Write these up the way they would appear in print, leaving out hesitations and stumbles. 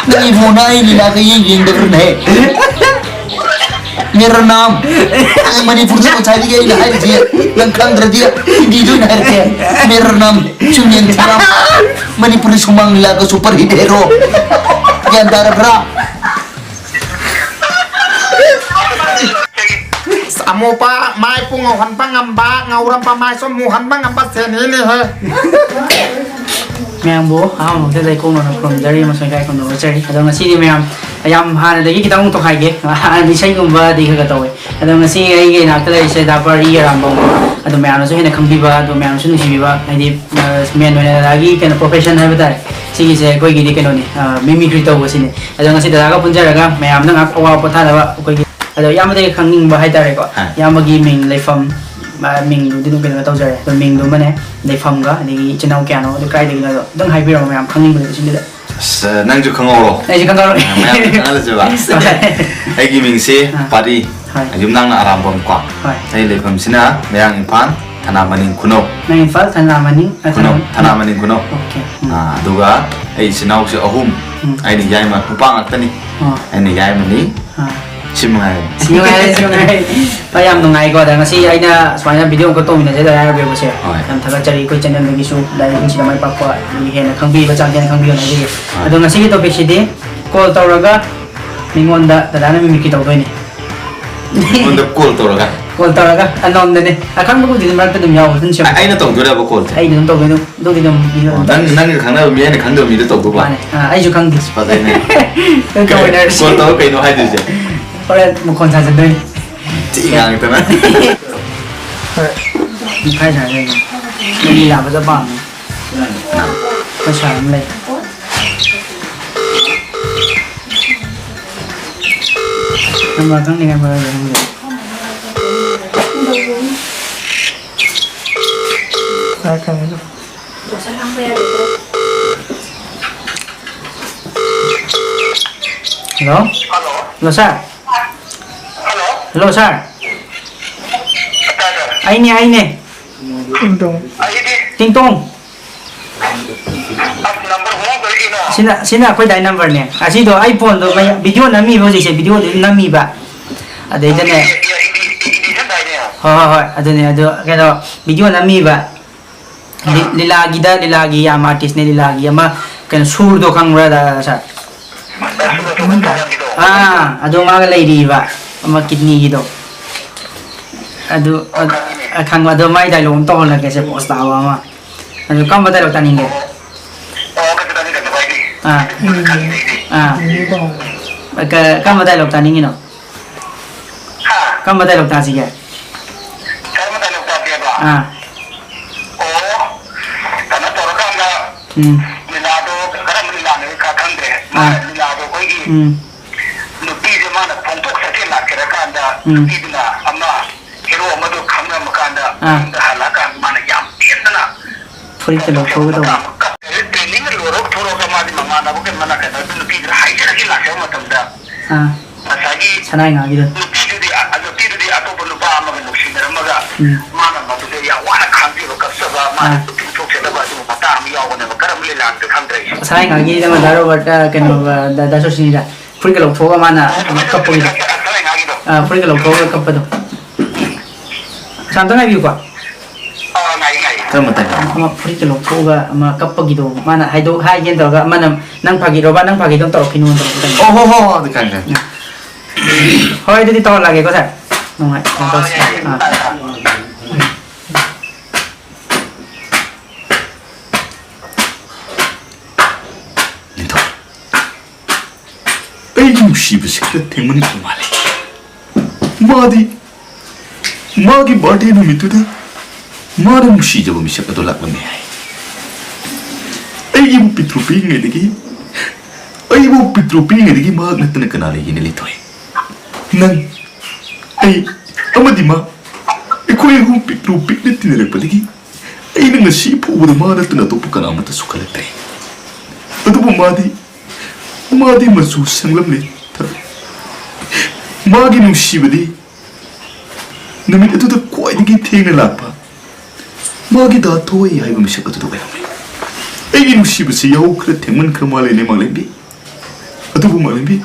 नहीं फोना ही लीला का ये यंग डर नहीं मेरा नाम मणिपुर से उठाई गई है जी लंकांग रदिया हिंदी जो नहीं है मेरा नाम चुनियन थारा मणिपुर सुमंग लीला का सुपर हिट हीरो क्या अंदर बरा Amopa mai pung ngau han pangamba ngau ram pa mai som mu han pangamba sen ni he Mèo bố, không, thế đây cũng là cùng gia đình mà xoay gai cùng đồ chơi. Ở đâu mà xí đi mèo, yam hàng này cái tao không thuộc hai cái, hàng đi chơi cùng vợ đi cái tàu ấy. Ở đâu mà xí cái nào cái này sẽ đáp Pari Arambam. Ở đâu mèo nó sẽ không bị vợ, đâu mèo nó sẽ không bị vợ. Này đi mèo này là cái profession hay vậy. Xí cái sẽ coi cái gì cái này, mimicry tàu cái này. Ở đâu mà xí đã có punca rồi, mèo nó ngáp qua bắt thà là coi cái. Ở đâu yam cái khangde bahai tarik ko. Yam bagi mình lấy phẩm mình đi đúng cái tàu chơi, rồi mình đúng mà nè, lấy phẩm cả, đi trên nào kia nó, đi cái gì đó, đừng hay bị rồi mà khangde mình xin được. năng chụp khang ngô. Này chỉ khang ngô. Mày ăn là chưa bạn? Cái gì mình sẽ Pari, chúng năng là Arambam quá. Đây lấy phẩm xin á, mày ăn pan, thana maning kuno. Maning pan, thana maning. Kuno, thana maning kuno. Duga, ai xin nào sẽ ahum, ai đi giải mà kupang at tani, ai đi giải mà ní. Simulai. Payam nungai ko dah ngasi aina semuanya video ko tu mina jadi ayah beri bersih. Yang thagak cari ko channel lagi su dari kunci damai pakwa ni hen khangbi baca hen khangbi na jadi. Ado ngasi to besi de call tauraga mingonda dadana mimicry tau ni. Mingonda call tauraga. Call tauraga anon de. Akan buku di tempat tu miau tu siapa. Aina tau tu dah call. Aina tau tu di dalam. Nang khangde mi ni khangde mi tu tau tu ba. Ai ju khangde. Seperti ni. Call tauraga kau hai tu je. Oleh mukon saja tu. Jangan itu nak. Khai trả đây. Mình đi làm với các bạn. Có xài em lên. Em vào thằng này em vào đây không được. Khai khai luôn. Hello? Hello sir. Hello sir. Ai nè. TingTong. Xin là quay đại number nè. Xin đó iPhone đó video nami bao giờ video nami ba. Ở đây thế này. Thôi, ở đây này cái đó video nami ba. Lilagi am artist ne lilagi ama kan sur do khang ra da sa. Ado maga lady ba. Ama kidney gitu. Ado khang ado mai dai long to la ke se post awa ma. Ado kam bata lo taning ke. Kam bata lo taning no. Kam bata lo ta si ke. Milado karam milane ka khangde. Milado koi gi. Nupi je mana pontok sate na kera kanda. Nupi na amma hero amadu khamna makanda. Halaka mana yam tiendana. Puri ke lo ko do. Training lo ro thoro ka madi mangana bo ke mana ka nupi ra haija ki la sama tamda. Saji sanai nga gitu. Nupi di ato pelu ba ama no shimera maga. Mana ma tu ya wana khangde ro ka saba mana TingTong se ba tu mata am yaw ne karam le lan te khangde. Sanai nga gitu sama daro bata keno da so sini da. Puri ke lo ko mana kappo gitu. Puri ke lo ko kappo do. Santai nga view ko. Terima kasih. Ama puri ke lo ko ga ama kappo gitu. Mana hai do hai gen to ga mana nang pagi ro ba nang pagi dong to kinu to. Oh, dekat. Thôi đi to lagi có thể. Đúng rồi. Ay musibah sekali teman kemana? Magi birthday nu itu dah, mari musibah jauh misal ketolak benda. Ay ibu pitrupi ngedegi, ay ibu pitrupi ngedegi mag nanti kenal lagi ni litoy. Nang, ay amadi ma, aku ibu pitrupi nanti ni lepas lagi. Ay nang nasi pu udah mana nanti nato bukan amat suka letih. Itu pun madi masuk sanglam ni. Magi musibah di. Namit itu tu kuat lagi tinggal apa? Magi dah tahu ya ibu mesti kata tu kaya apa? Ini musibah sih jauh kerja teman kermal ini malah ni. ꯑꯗꯨꯕꯨ ꯃꯥꯂꯦꯝꯕꯤ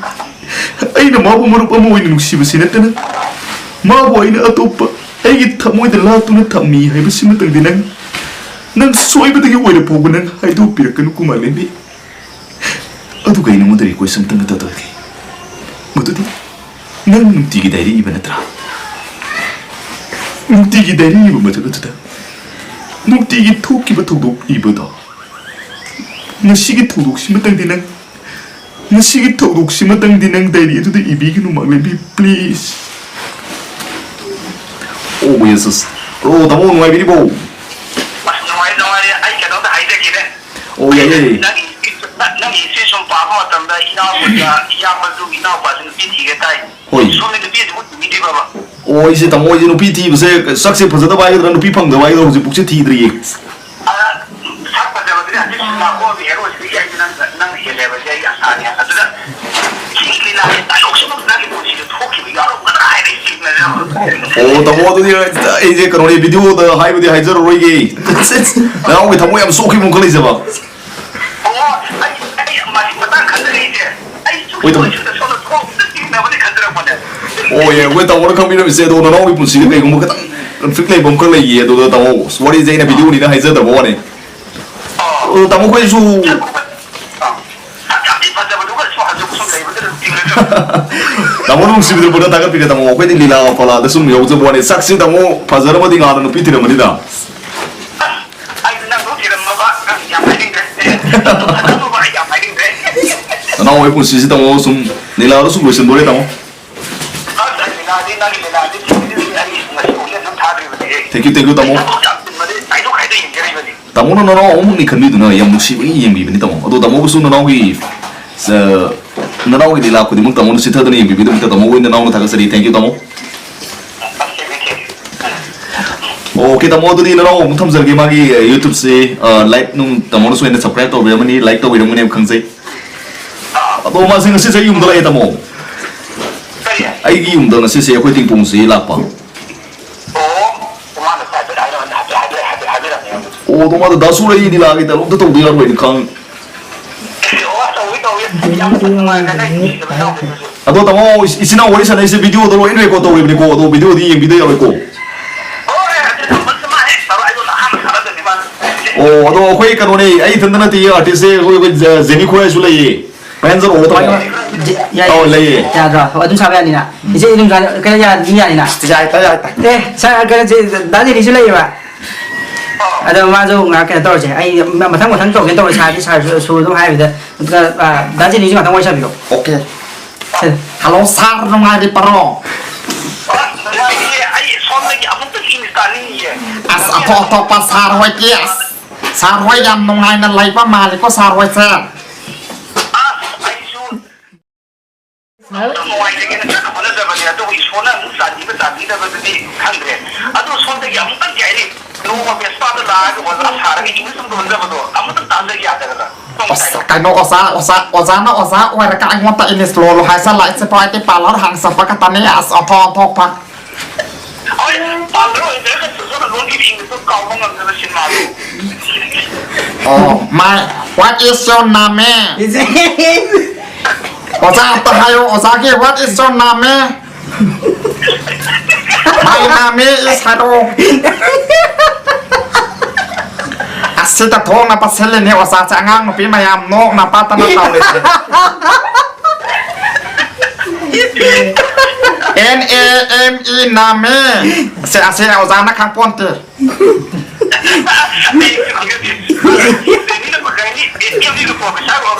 ꯑꯩꯅ ꯃꯥꯕꯨ ꯃꯔꯨꯞ ꯑꯃ ꯑꯣꯏꯅ ꯅꯨꯡꯁꯤꯕꯁꯤ ꯅꯠꯇꯅ ꯃꯥꯕꯨ ꯑꯩꯅ ꯑꯇꯣꯞꯄ ꯑꯩꯒꯤ ꯊꯃꯣꯏꯗ ꯂꯥꯠꯇꯨꯅ ꯊꯝꯃꯤ ꯍꯥꯏꯕꯁꯤꯃꯇꯪꯗꯤ ꯅꯪ ꯁꯣꯏꯕꯗꯒꯤ ꯑꯣꯏꯅ ꯐꯥꯎꯕ ꯅꯪ ꯍꯥꯏꯗꯣꯛꯄꯤꯔꯛꯀꯅꯨ ꯃꯥꯂꯦꯝꯕꯤ ꯑꯗꯨꯒ ꯑꯩ ꯅꯉꯣꯟꯗ ꯔꯤꯀ꯭ꯋꯦꯁ ꯑꯃꯇꯪꯒ ꯇꯧꯖꯒꯦ ꯃꯗꯨꯗꯤ ꯅꯪ ꯅꯨꯡꯇꯤꯒꯤ ꯗꯥꯏꯔꯤ ꯏꯕ ꯅꯠꯇ꯭ꯔꯥ ꯅꯨꯡꯇꯤꯒꯤ ꯗꯥꯏꯔꯤ ꯏꯕ ꯃꯇꯝ ꯑꯗꯨꯗ ꯅꯨꯡꯇꯤꯒꯤ ꯊꯣꯛꯈꯤꯕ ꯊꯧꯗꯣꯛ ꯏꯕꯗꯣ ꯉꯁꯤꯒꯤ ꯊꯧꯗꯣꯛꯁꯤꯃꯇꯪꯗꯤ ꯅꯪ ꯗꯥꯏꯔꯤ ꯑꯗꯨꯗ ꯏꯕꯤꯒꯅꯨ ꯃꯥꯂꯦꯝꯕꯤ please Oh Jesus. Oh, tamo nuwaibiribo. Nuwai ai kainomda haizagire. Oh yeah. Nang isi sum paama matamda iyamadu inawpasin nupi thige tai. Hoi. Somi nupi adu nupi baba. Oh ise tamo ise nupi thibase sakse phajadaba aigdra nupi phangdaba aigdra hojik pukse thidriye. Sak phajabadri adi lako bi hero sri ai nang heleba jai asani aduda chili la dialog sum nagi pusi thoki bi yaro mana ai ri signa ja. Oh tamo adu ise kanone video da haibudi haijar roige. Now we tamo yam soki mun khalai jaba. Oh ai mari mata khandre ije. Ai Wait a chu minute. chu solo thok na bade khandra pone. Oh yeah, we tamo khang bina se do no we pusi kai gum ka conflict lai bom kar lai ye do tamo what is in a video ni na haijar da bo ne. Oh tamo khoi su tamo nung sibidru boda taga pire tamo khoi di lila pala da sum yau jabo ne saksi tamo phajara madi ngana nu pitira mani da na oi pun sisi tamo sum lila ro sum loisin dore tamo thank you tamo tamo no omung ni khanbi du na yam nusi bi yem bi ni tamo ado tamo bu su no gi nanaw gi lila khudi mung tamo nu sitha da ni bi bi tamo oi nanaw thaga sari thank you tamo okay tamo du ni nanaw mung tham jar gi magi youtube se like nung tamo nu so ina subscribe to be mani like to be mani am khang sai ado ma sing se yum da lai tamo ai gi yum da na se khoi ting pung se la pa oh to ma da su lai ni la gi da lu da to di la ro ni khang ado tamo isina wari sana ise video do lo in record to we ko do video di yeng video ko oh ado khoi kanone ai thandana ti artist se khoi jeni khoi su lai panzer o to oh lai ya da adun sabe ani na ise idun kana ya ni ani na ya ta sa kana je da ni su lai ba ada ma zo nga kana to je ai mathang to ken to sa su do hai da da je ni ji mathang wai sa bi lo okay Hello sir nungai di paro as ato pas sarwai kias sarwai yang nungai na lai pa mali ko sarwai sa Kaino osa na wera ka ang wata inis lolo hai sa lai se pai ti palor hang sa pa ka tani as ato pa Oh my what is your name Osa to hayo osa ki what is your name My name is Hado Asita thong na pasele ni osa cha ngang no pi mayam no na pata na taw le NAME name se ase osa na khang ponte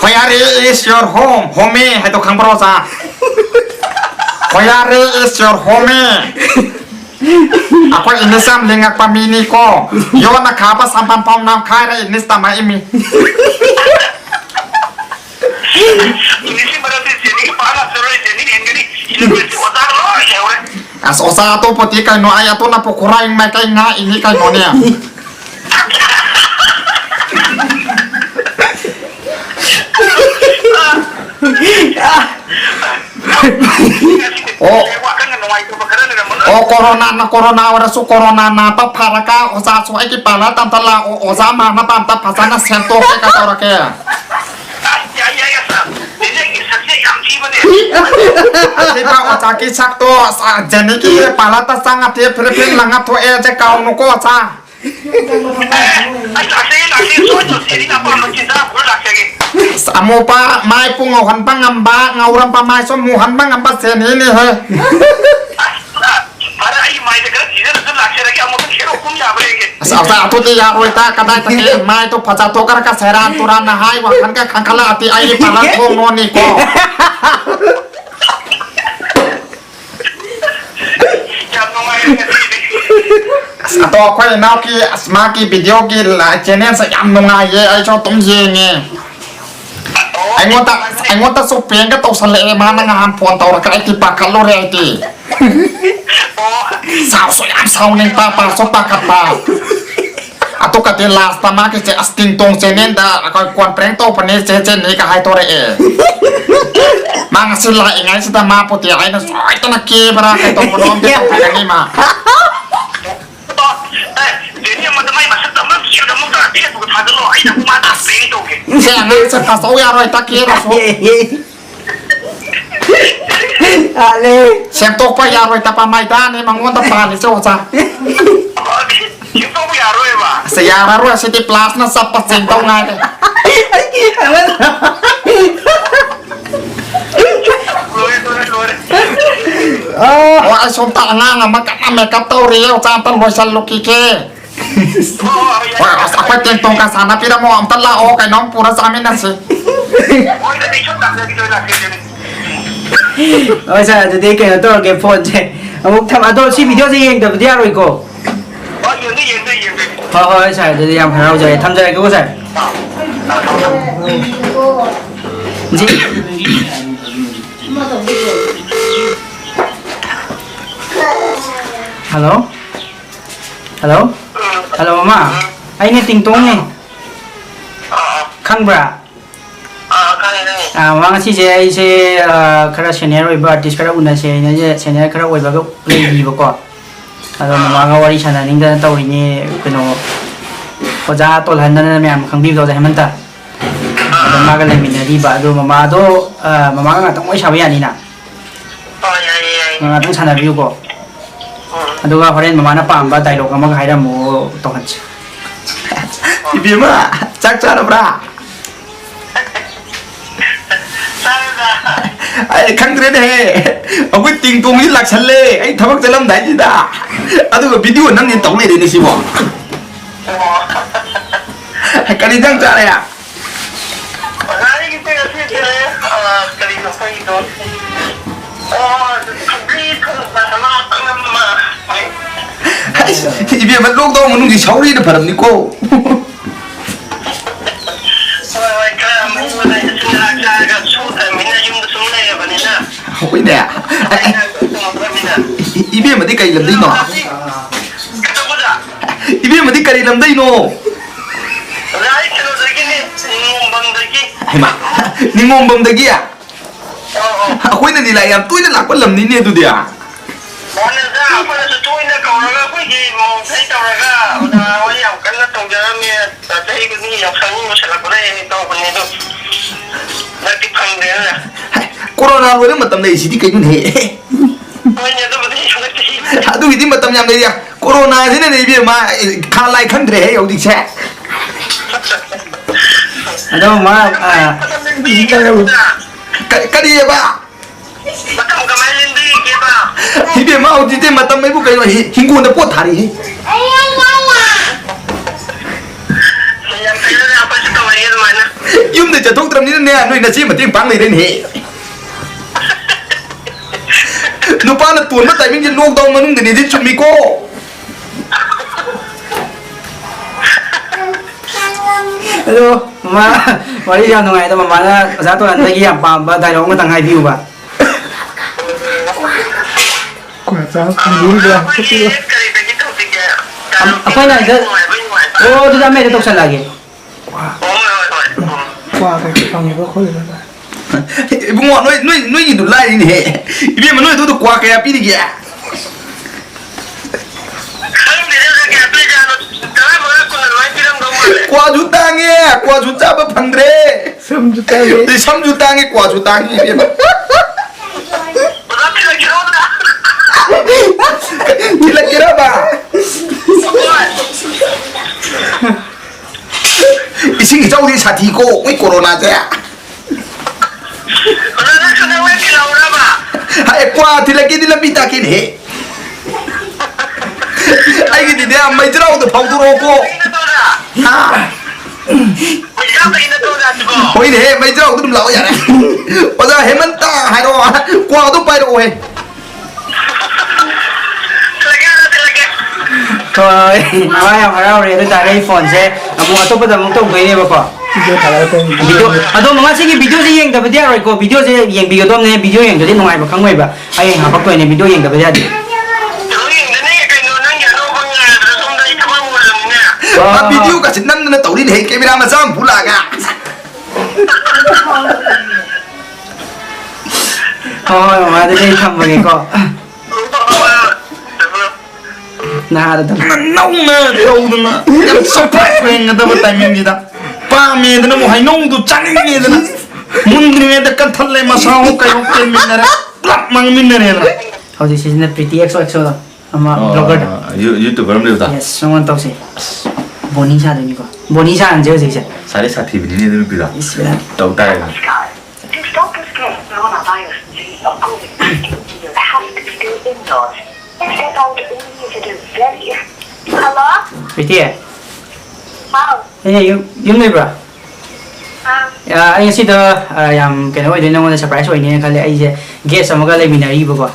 Where is your home home hai to khang bro sa Where is your home Ako inisam lingak pamini ko. Yo nakapa sampan pom nam kaya inis tama imi. As osa to poti kay no aya to na pokuraing may kay nga ini kay no niya. Oh corona ora su corona na pa paraka osa su ai ki pala tam tala osa ma na pam ta phasana sento ke ka tora ke ya sa ini sakse yang Kita ocaki sakto jeniki palata sangat dia Filipin langat to je kau nuko sa. Samo pa mai pungohan pa ngamba ngauram pa mai so muhan pa ngamba sen ini he. Sa tu dia roita kadai tadi mai tu pacato kar ka seran turan na hai wa kan ka khangkala ati ai palat thong no ni ko. Atau aku nak ki asma ki video ki la channel sa yam nungai ye ai cho tum ye nge. Ai ngota so pen ka to sale ma na ngam phone to ra kai ti pa kalo re ti. Sao so yam sao ning pa so pa ka pa. Atau kata last time ke TingTong channel da aku kon prank to pane che ni ka hai to re e. Mang sila ingai sita ma puti ai na so ai to na ke bara ka to monom de to ka ni ma. Saya nak sepas orang roy tak kira so. Ale. Siap tok pa ya roy tapa maidan ni mangon ta pa ni so sa. Saya roy siti plus na sa pasin tong ngai. Oh, asom ta nga makat na makeup to rio sa tan roy sa luki ke. Wah, apa TingTong ka sana pira mo am tala o kay nong pura sa amin na si. Ôi sao tôi cái tôi cái phone chứ ông thầm à tôi xem video gì anh tập video rồi cô thôi sao tôi làm phải đâu rồi tham gia cái gì gì hello hello hello mama anh nghe TingTong này khangde mga si kara senior oiba artist kara una se senior kara oiba ko play ba ko ado mga wari sana ningda tawri ni kuno oja tol hanna na myam khangbi do da hamanta ado maga le minari ba ado mama do mama nga tong oi sabi ani na nga tong sana view ko ado ga horen mama na pam ba dialogue ma ga haira mo to han ibima chak chara bra ai khangde de aku TingTong ni lak challe ai thabak chalam dai ji da adu video nang ni tong le de ni si bo kali jang cha ya ibe man lok do mun di sauri de pharam ni ko ôi nè ibe mà đi cày làm đây nọ ibe mà đi cày làm đây nọ hay mà ni ngom bầm đây kia khối này đi lại làm tôi nó làm con làm ní nè tôi đi à corona rồi đó mà tầm này chỉ đi cái này tôi nghĩ mà tầm nhầm này à corona thế này bây giờ mà khá lại khangde hay gì chứ đâu mà cái gì ba thì bây giờ mà ông thì mà tầm mấy bữa cái này hình cuốn nó bớt thà đi yum để cho thuốc trầm như thế này nuôi là chi mà tiếng phang này đến hệ nó pa là tuôn mất tại mình luộc đâu mà nung để đi chụp mi cô hello mama wari yang nungai to mama na sa to an lagi apa ba dai lo ngatang hai view ba Quả sao muốn được apa na ga oh tu dame to sa lagi qua cái phòng này có khối rồi bung ngọn nuôi nhìn tụi lai đi nè bây mà nuôi tôi qua cái api đi kìa qua chúng ta nghe qua chúng ta bắp phẳng đấy xăm chúng ta để xăm chúng ta nghe qua chúng ta nghe Tilakiraba. Ising itaw di sa tiko, may corona dyan. Ay, kwa, tilaki nila pitakin, he. Ay, hindi niya, may draw na pangturo ko. Ha? Hoy, he, may draw na dumlaw yan, eh. Wala, hemanta, haro, kwa, ito pa ito, he. Nakaya haraw rin ito tayo phone siya. Ang mga ito pa damang ito, ganyan ba ko? Video, ato mga sige video siya yung dapat yan, ko video siya yung video doon na video yung jadi nungay ba kangway ba? Ay, hapak ko yung video yung dapat yan. Video kasi nan na tawin, he, kaya minamazam, pula ka. Oo, mga dali kambagay ko. Nakakatawa. Nung na, yung surprise ko yung dapat timingida. Pamid na mo, hay nung do chaningid na. Mundri na katal le masaho kayo kay minare. Plak mang minare. Oh, this is not pretty XOXO lang. Ang mga vlogger na. YouTuber mo dito. Yes, nung tao siya. Boni siya din ko. Boni siya ang siya siya. Sari sa TV ni dito pila. Yes, wala. Tao tayo. To stop the spread of coronavirus disease of COVID-19, you have to stay indoors. Step out only if it is very... Hello? Pretty eh. Wow. Eh, yung may bra. Ay kasi ito, yung kinawa din naman na surprise ko, hindi na kali ay guest ang mga liminary ba ko.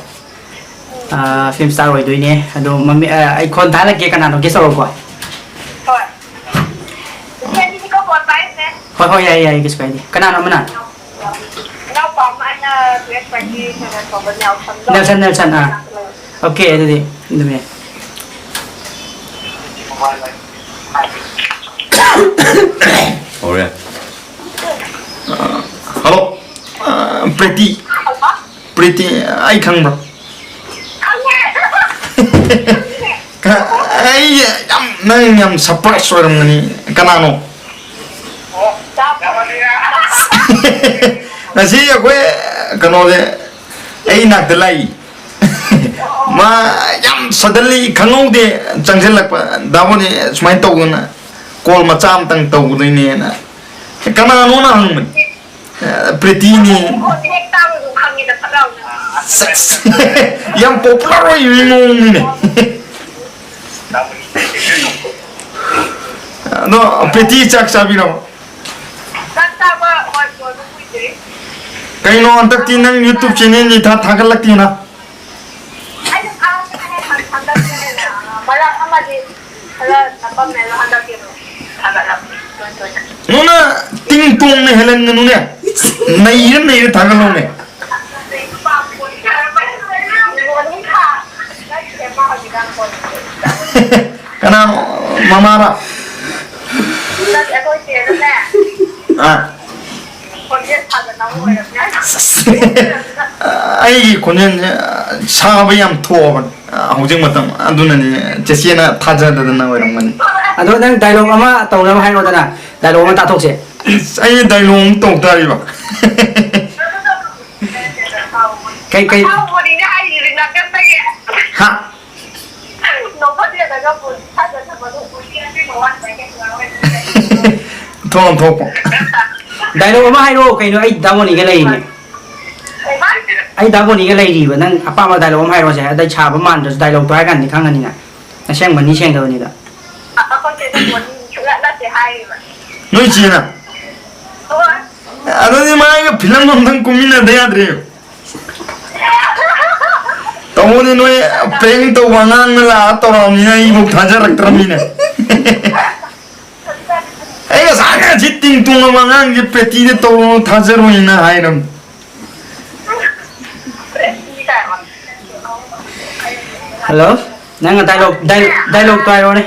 Film star ko ito ini. Ano, ay kontalag kaya kanano, guest ako ko. Hoy. Hindi ko po tayo, eh. Hoy, ay, guest ko hindi. Kanano mo na? Nelson, Okay, ito di. Ito mo yan. Alright. Hello. Pretty. Ay khang bro. Ay, nang surprise ko rin ni kanano. Nasi ako kano de ay nagdalay. Ma yam suddenly khangde changselak pa dabo ni sumai to na call macam tang to ni na kanano na hang pretty ni yang popular yung ni no pretty chak sabi no kayo no antak tinang YouTube channel ni tha thagalak tina nuna TingTong ne helen nuna nai thagalong ne kana mamara ai konen sabayam thoban hojing matam aduna ni jesina thajada na wairang Ano nang dialogue ama tau na hai no na. Dialogue man tatok siya. ai dialogue tok dari ba Kay ha thong thok dialogue ama hai no kay no ay damo ni galay ni. Ay damo ni galay di ba nang apa ma dialogue ama hai no siya dai cha ba man dos dialogue to ai kan ni khang ni na. Na siang man ni siang daw ni da. noi china adoni ma film nang kumina deyadre tomoni noi peng to wangang la to ramina ibu thajarak tramina ai saga jitting tung wangang je peti de to thajaro ina hairam Hello? Nang dialogue to ai ro ni.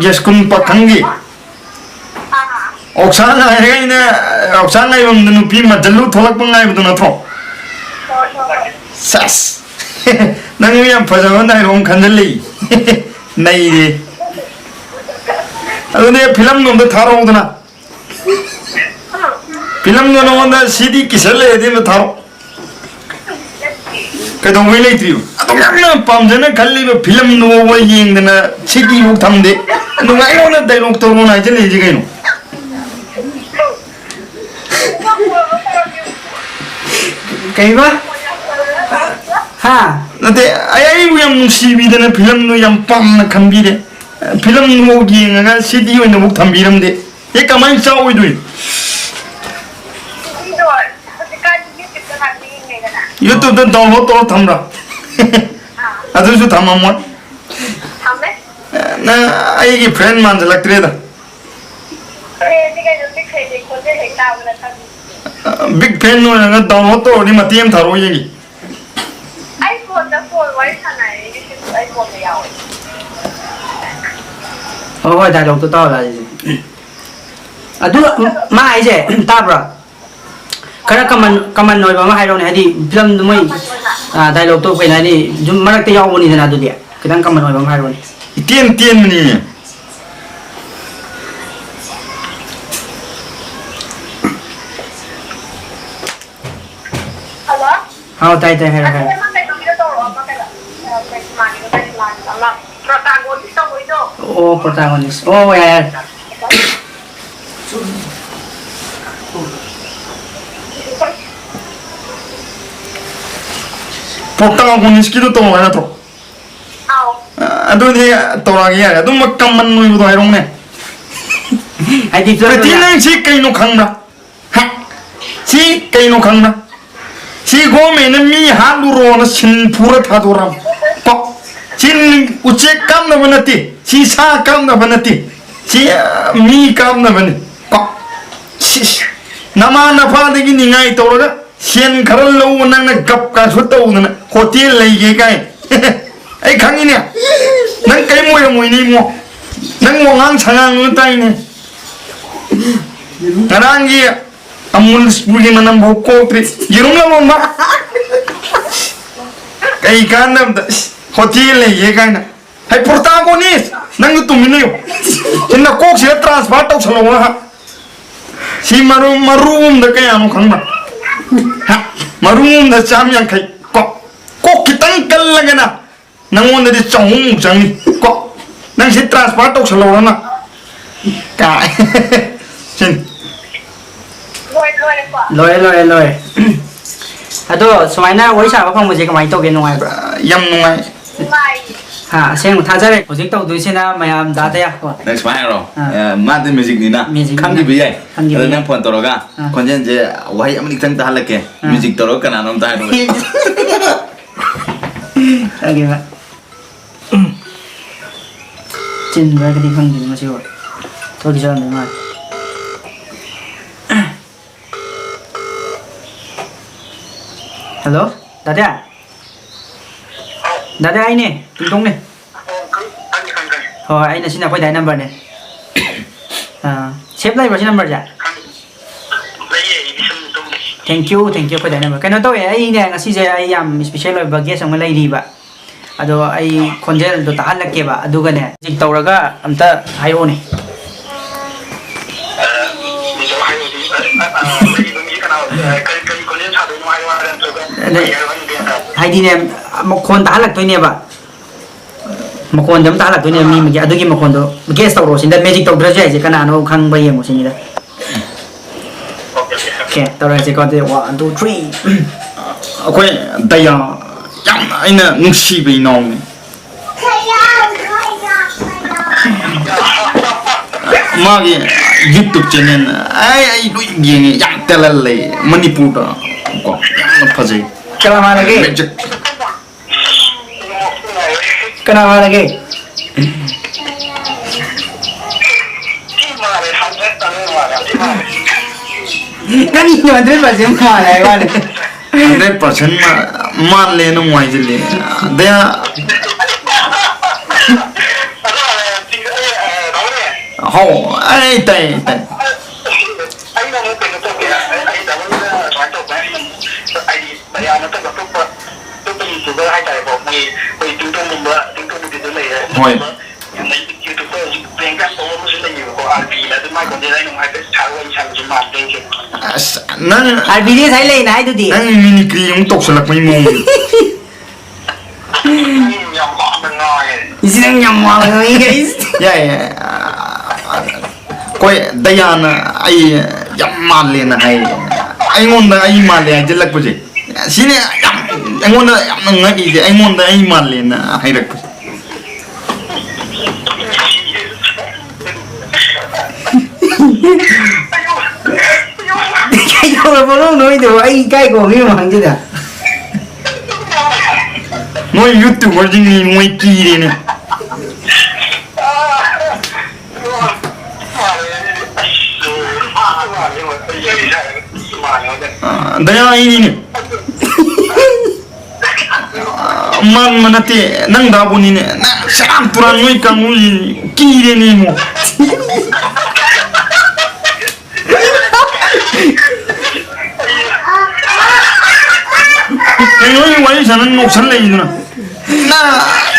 yes kun pakhangi oksana hairaga oksana yung nupi majalu tholak pangai bu na tho sas nang yang phajanaba nai rom khanjali nai ꯑꯗꯨꯅꯦ ꯐꯤꯂꯝꯗꯣꯝꯗ ꯊꯥꯔꯛꯎꯗꯅ ꯐꯤꯂꯝꯗꯣ ꯅꯉꯣꯟꯗ CD ꯀꯤꯁꯜꯂꯛꯑꯗꯤ ꯑꯝꯇ ꯊꯥꯔꯛꯑꯣ ꯀꯩꯗꯧꯉꯩ ꯂꯩꯇ꯭ꯔꯤꯕ ꯑꯗꯨꯝ ꯌꯥꯝꯅ ꯄꯥꯝꯖꯅ ꯈꯜꯂꯤꯕ ꯐꯤꯂꯝꯗꯨ ꯐꯥꯎꯕ ꯌꯦꯡꯗꯅ CD ꯐꯥꯎ ꯊꯝꯗꯦ ꯑꯗꯨꯒ ꯑꯩꯉꯣꯟꯗ ꯗꯥꯏꯂꯣꯛ ꯇꯧꯔꯣꯅ ꯍꯥꯏꯖꯤꯜꯂꯛꯏꯁꯦ ꯀꯩꯅꯣ Kaiba? Ha? ꯅꯠꯇꯦ ꯑꯩꯕꯨ ꯌꯥꯝ ꯅꯨꯡꯁꯤꯕꯤꯗꯅ ꯐꯤꯂꯝꯗꯣ ꯌꯥꯝ ꯄꯥꯝꯅ ꯈꯟꯕꯤꯔꯦ ꯐꯤꯂꯝꯗꯨꯐꯥꯎ ꯌꯦꯡꯉꯒ CD ꯑꯣꯏꯅꯐꯥꯎ ꯊꯝꯕꯤꯔꯝꯗꯦ ꯀꯃꯥꯏꯅ ꯆꯥꯎꯏꯗꯣꯏꯅꯣ ꯌꯨꯇꯨꯕꯇ ꯗꯥꯎꯟꯂꯣꯗ ꯇꯧꯔ ꯊꯝꯕ꯭ꯔꯥ ꯑꯗꯨꯁꯨ ꯊꯝꯃꯝꯃꯣꯏ ꯅꯪ ꯑꯩꯒꯤ ꯐ꯭ꯔꯦꯟ ꯃꯥꯟꯁꯤꯜꯂꯛꯇ꯭ꯔꯦꯗ ꯕꯤꯛ ꯐꯦꯟ ꯑꯣꯏꯔꯒ ꯗꯥꯎꯟꯂꯣꯗ ꯇꯧꯔꯗꯤ ꯃꯇꯦꯛ ꯑꯃ ꯊꯥꯔꯛꯑꯣ ꯌꯦꯡꯒꯦ Oh, dialog to tao là gì? Adu mai je, tabra. Kara kaman noi ba ma hai ro ne hadi film moi dialog to kai na ni jum marak te yaw ni na du dia. Kadang kaman noi ba ma hai ro ni. Tien ni Hello? How tai tai hai hai. Oh, protagonist. Oh, yeah. protagonistki도 또 하나 더 아도니 또라기 야 또 막 감만 누이도 해롱네 Hai di tu. 티는 지 cây nó khăng ra 지 cây nó khăng ra 지 고메는 미 한루로는 신부를 타도람 진 우체 깜나 버나티 지사 깜나 버나티 지미 깜나 버니 나마나 파데기 닝아이 떠오르가 신 가를 놓고 나는 갑가 줬다 오는 호텔 레이게 가이 에이 강이냐 난 까이 뭐야 뭐이니 뭐난 뭐랑 상황을 따이네 나랑기 아무리 스부기만 한 먹고 그래 이런 거 막 까이 간다 호텔 레이게 가이나 hay protagonist nang tu minayo inna kok sia transfer tau salonga ha si marum da kaya anu khangma ha marum da cham yang kai kok kitang kal lagana nang on da chong jang ni kok nang si transfer tau salonga na ka sin Loi. Ado sumaina wai sa ba phang mo je kamai to ge nungai bra. yam nungai Ha, seng thajare project to du sina mayam da da ya ko. Next fire ro. Mad music ni na. Khangde bi ai. Ada nang phone toroga. Konjen je wahai amni tang ta halake. Music toro kana nom ta ro. Age ba. Chin ba ka di khangde ma si wa. To di jan ma. Hello, Dada. Dada ai nè, TingTong nè. Ai là xin nào quay đại number nè. Save lại vào xin number dạ. Thank you quay đại number. Cái nó tôi ai nè, ngasi je ai am special rồi bagia sang malay di ba. Ado ai konjel do tahan lak ke ba. Ado ga nè. Jig tawraga amta hayo nè. Hai đi nè, một con tá lạc tôi nè bà, một con giống tá lạc tôi nè mi mà cái đó một con đó, guess tàu rồi xin đây magic tàu ra chơi chỉ cái nào nó khăng bay một xin gì đấy. Ok, tàu ra chỉ còn từ 1, 2, 3. okay daya yam aina nusi bi nong magi YouTube channel ai lu yeng yang telale Manipur da ko yang phajai Kenapa lagi? Kenapa lagi? Kan ini Madrid pasti mana ya kan? 100% man le no mai jile dia ho ai tai Hoi. mai còn đi đây nông ai biết tháo anh sang chỉ mà đây chứ nang video thấy lên này tôi đi nang mimicry yung tok salak may mong nhầm họ mình ngồi gì đang nhầm vào người guys yeah koi dayana ai yam mal le na hai ai ngon da ai mal le jalak pa je sine yam ai ngon da yam ngai je ai ngon da ai mal le na hai rak cái câu là bao lâu nói từ ai cái của cái mà chứ à ngoi youtube or jing ni ngoi ki de ne daya ai ni man manate nang da bu ni ne na sam turan ngoi kang ngoi ki de ni mo ngoi wai san no san le ni na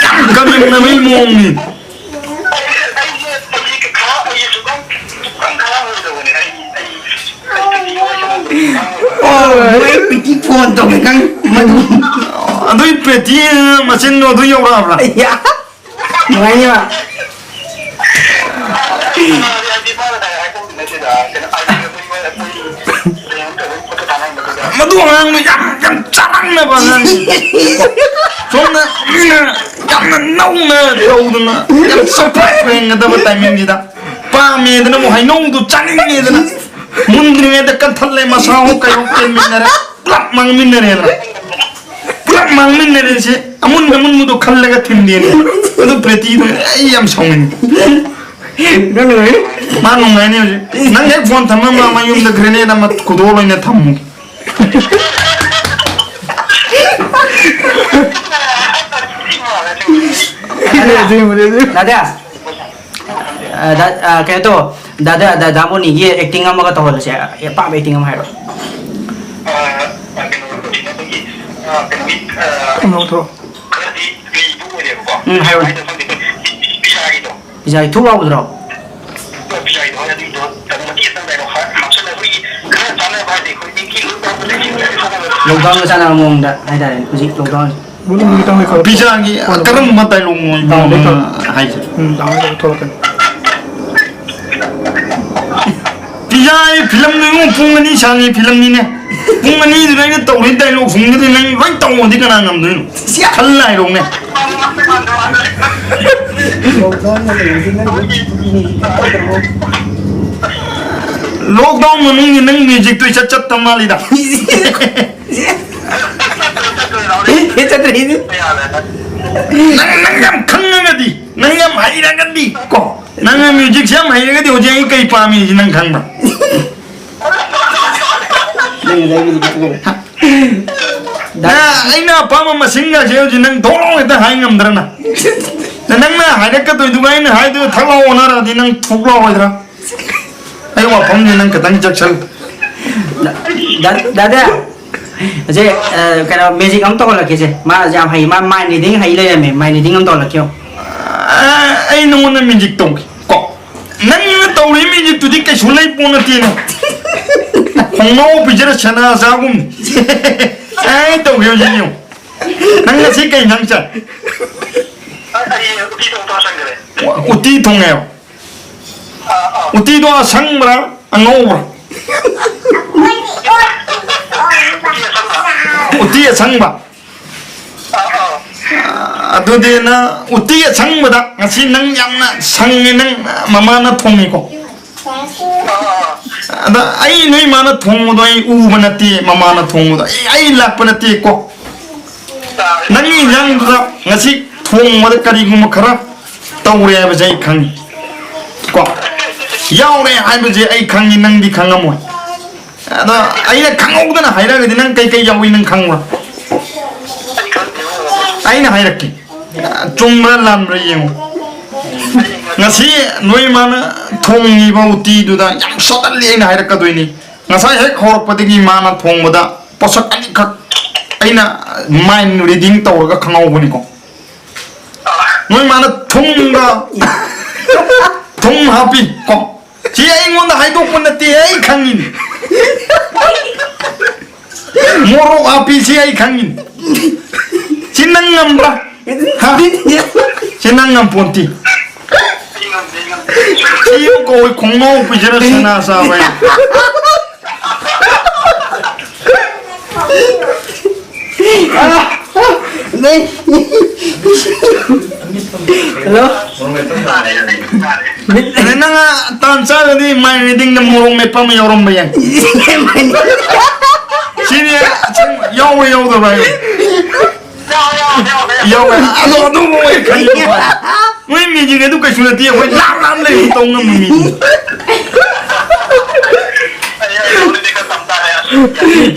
kam kam na mai mo ni mấy cái phone tao cái căng mà adoi peti machine no doi ora bra ya ngay nhá madu ang yang charang na ba nan so na yang na nau na đâu na yang surprise nga da ba timing dida pa me da mo hai nong du chaning ni da mundri me da kan thalle ma sa ho kayo ken min na plak mang min na re plak mang min na re se amun mu do khalle ga thim ni adu preti ai am song nó lười ma nong ngai ni nang ek phone tham ma yum da grenade ma ku do lo na tham दादा cái to दादा दादा mo ni ye acting ama ka to hol se ye pa acting ama hai ro hai ro bây thu vào rồi lồng con cái sao nào mồm đã hay là cái gì lồng con 물론 이게 땅에 가. 비장이 그런 맛다 이런 하이 나오는 돌아가. 비장이 필름는 풍만이 상이 필름이네 풍만이 들어가 또 우리 딸로 풍들이는 왜 또 어디가 나는데 칼라 이러네 록다운 문은 있는 뮤직도 쳤던 말이다 괜찮더니 nang khangde nang hairaga di ko nang music siam hairaga di ojai kai pami nang khangba na aina pama masinga jeo nang dolong eta haingam drana nang na hairaga to dugai na haidu thalo onara di nang thuklo hoidra ai wa phom nang katang jaksal दादा जे cái đó magic ông to là cái gì mà giảm hay mà mai này tiếng hay lên mày mai này tiếng ông to là kiểu ai nông na music tong ko nang to ri music tu di kai sulai pona ti no khong no pijara chana sagum ai to yo ji no nang na si kai nang cha uti tong eo uti do sang bra angau bra uti sang ba adude na uti sang ba da ngasi nang yam na sang ni nang mama na thong ni ko ada ai noi ma na thong do ai u ba na ti mama na thong do ai lak pa na ti ko nang ni yang da ngasi thong ma da kari gu ma khara taw re ba jai khang ko yaw re ai ba je ai khang ni nang di khang amo ada ai na khang og da na haira ga di nang kai kai yaw i nang khang wa ai na haira ki chung ma lam re yeng ngasi noi ma na thong ni ba uti du da yang so da le na haira ka doi ni ngasai hek horok pa de gi ma na thong ma da posak ani khak ai na mind reading taw ga khang og ni ko noi ma na thong ga thong happy ko 지 아잉원다 하이독본다 띠 아이 강인 모로 앞이 지 아이 강인 진낭남라 하 진낭남 본띠 지금 거의 공노 부지를 쓰나서 왜 네. Hello. 내가 단사들이 많이 딩는 모롱 몇 밤에 여름 뭐야 신이야 여우 여우도 봐요 여우 아너 너무 왜 가요 왜 미지게 누가 주는 뒤에 왜 람람래 동는 미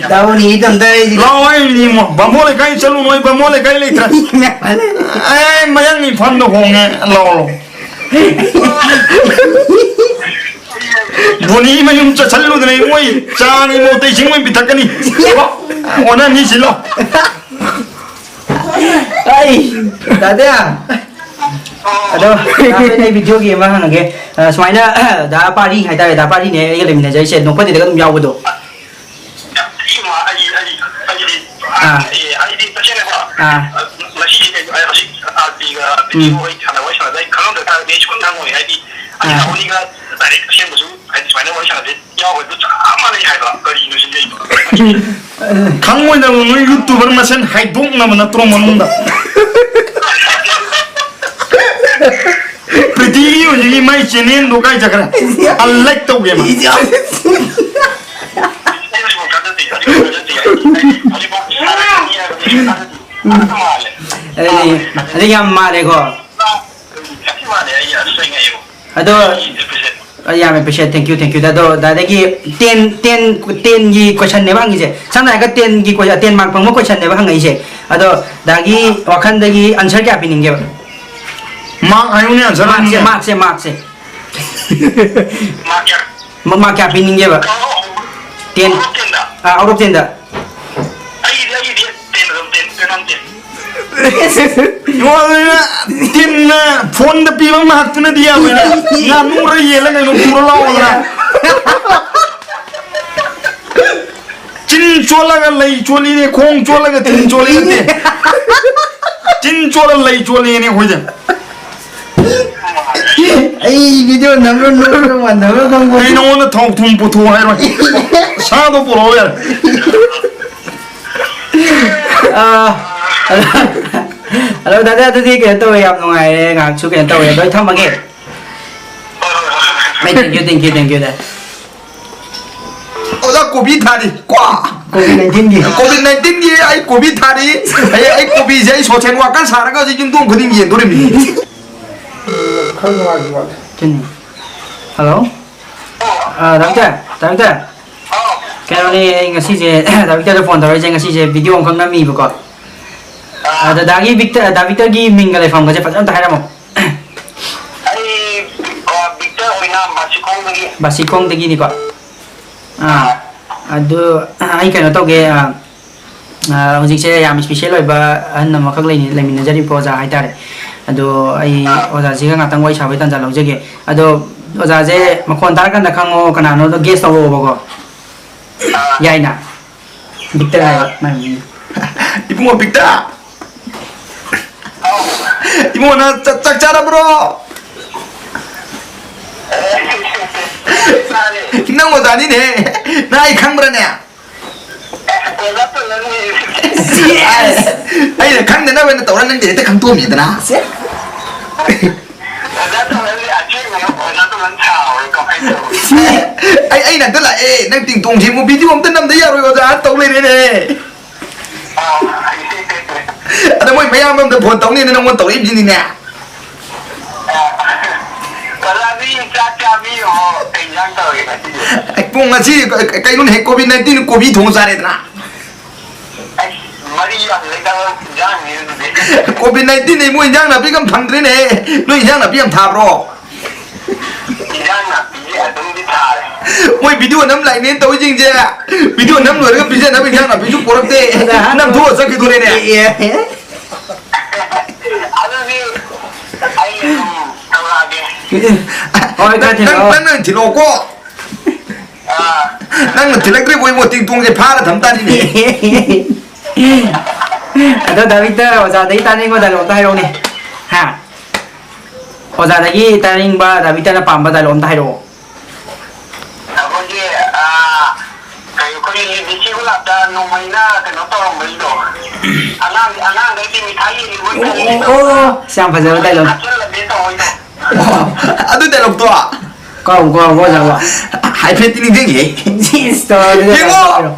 Daun hitam tadi. Lawai ni mo, bamole kai chalu noi bamole kai le tra. Ai mayang ni pham do honge law. Boni mayum cha chalu dai oi cha ni mo te sing mai bitakani. Ona ni silo. Ai, Dada. Aduh, ini video game mana ke? Semuanya dah pari, hai dah pari ni, ini lebih najis. Nampak tidak kan jauh tu. 강원에 오늘 유튜버 마찬 하이동 나면 또 먹는다. Pretty you mai chenen do kai jakra. Alek to game. Ada yang mare ko. Aduh, ya me appreciate, thank you. Dado, dadagi 10 gi question ne bang ise. Samna ka 10 gi question 10 mark pang mo question ne bang ise. Aduh, dagi wakan dagi answer kya pining ge. Mark ayo ni answer ni. Mark se. Mark kya pining ge ba? 10 out of 10 da. Tin phone da pi bang mak tu na dia ba na nu ra ye la no puro la wa chin chola ga lai choli ne khong chola ga tin choli ne chin chola lai choli ne ho ja Ai video namro kan ai no na thong thum pu thu hai ro sa do puro ya Hello, Dada, tôi đi kìa tôi gặp ngoài ngạc chú kìa tôi tôi thăm bằng kìa. Thank you đây. Ôi da Covid thà đi, quá. Covid-19 gì? Covid-19 gì, ai Covid thà đi, ai Covid gì, số tiền hoa cán xả ra cái gì chúng tôi không có điểm gì tôi đem đi. Hello. Doctor. Cái này ngay khi Doctor phone tới ngay khi video không nắm mi bữa coi. Dagi Victor gi minga le famga je patang ta haira mo. Ai Victor oina Basikong dagi ni ko. Adu ai kana to ge hojik se yam special oi ba an na makak lai min jari poja hai tare. Adu ai oja ji ga tang wai chabai tan ja lo je ge. Adu oja je makon tar kan da khango kana no guest to bo ko. Yai na. Victor ai Ibu mau Victor. Ibu na cak cara bro. Nang mau tadi nih, naik kang berani ya. Ayo kang dena bener tau orang nanti kang tuh gitu nah. Ai nanti lah nang TingTong Edi mau video om tenam dia rồi có tau lên này. Ada mau mấy ông được phone tống nên nó muốn tống im gì nè. Pung ngasih kayak nun hek COVID-19 COVID thong sa red na. COVID-19 này mua nhang là biết cầm thằng thế này, nuôi nhang là biết cầm thà bro. Mua video nắm lại nên tao chinh chưa? Video nắm rồi cái video nắm bình nhang là ví dụ của nó tệ, nắm thua sao cái thua này nè. Ôi cái thì nó 나는 들어오고 나는 들어그래 보이고 띵동제 파라 담다니네 Tôi đã biết tới giờ đấy ta nên có đại lộ tay đâu nè ha giờ đấy ta nên ba đã biết tới là phạm ba đại lộ tay đâu có gì đi chỉ có làm ra nông mấy na cái nó to mấy đồ anh đấy thì mình thấy gì cũng ô xem phải giờ đại lộ 아들 대록도 có giờ 하이패티닝 쟁이 진짜 이거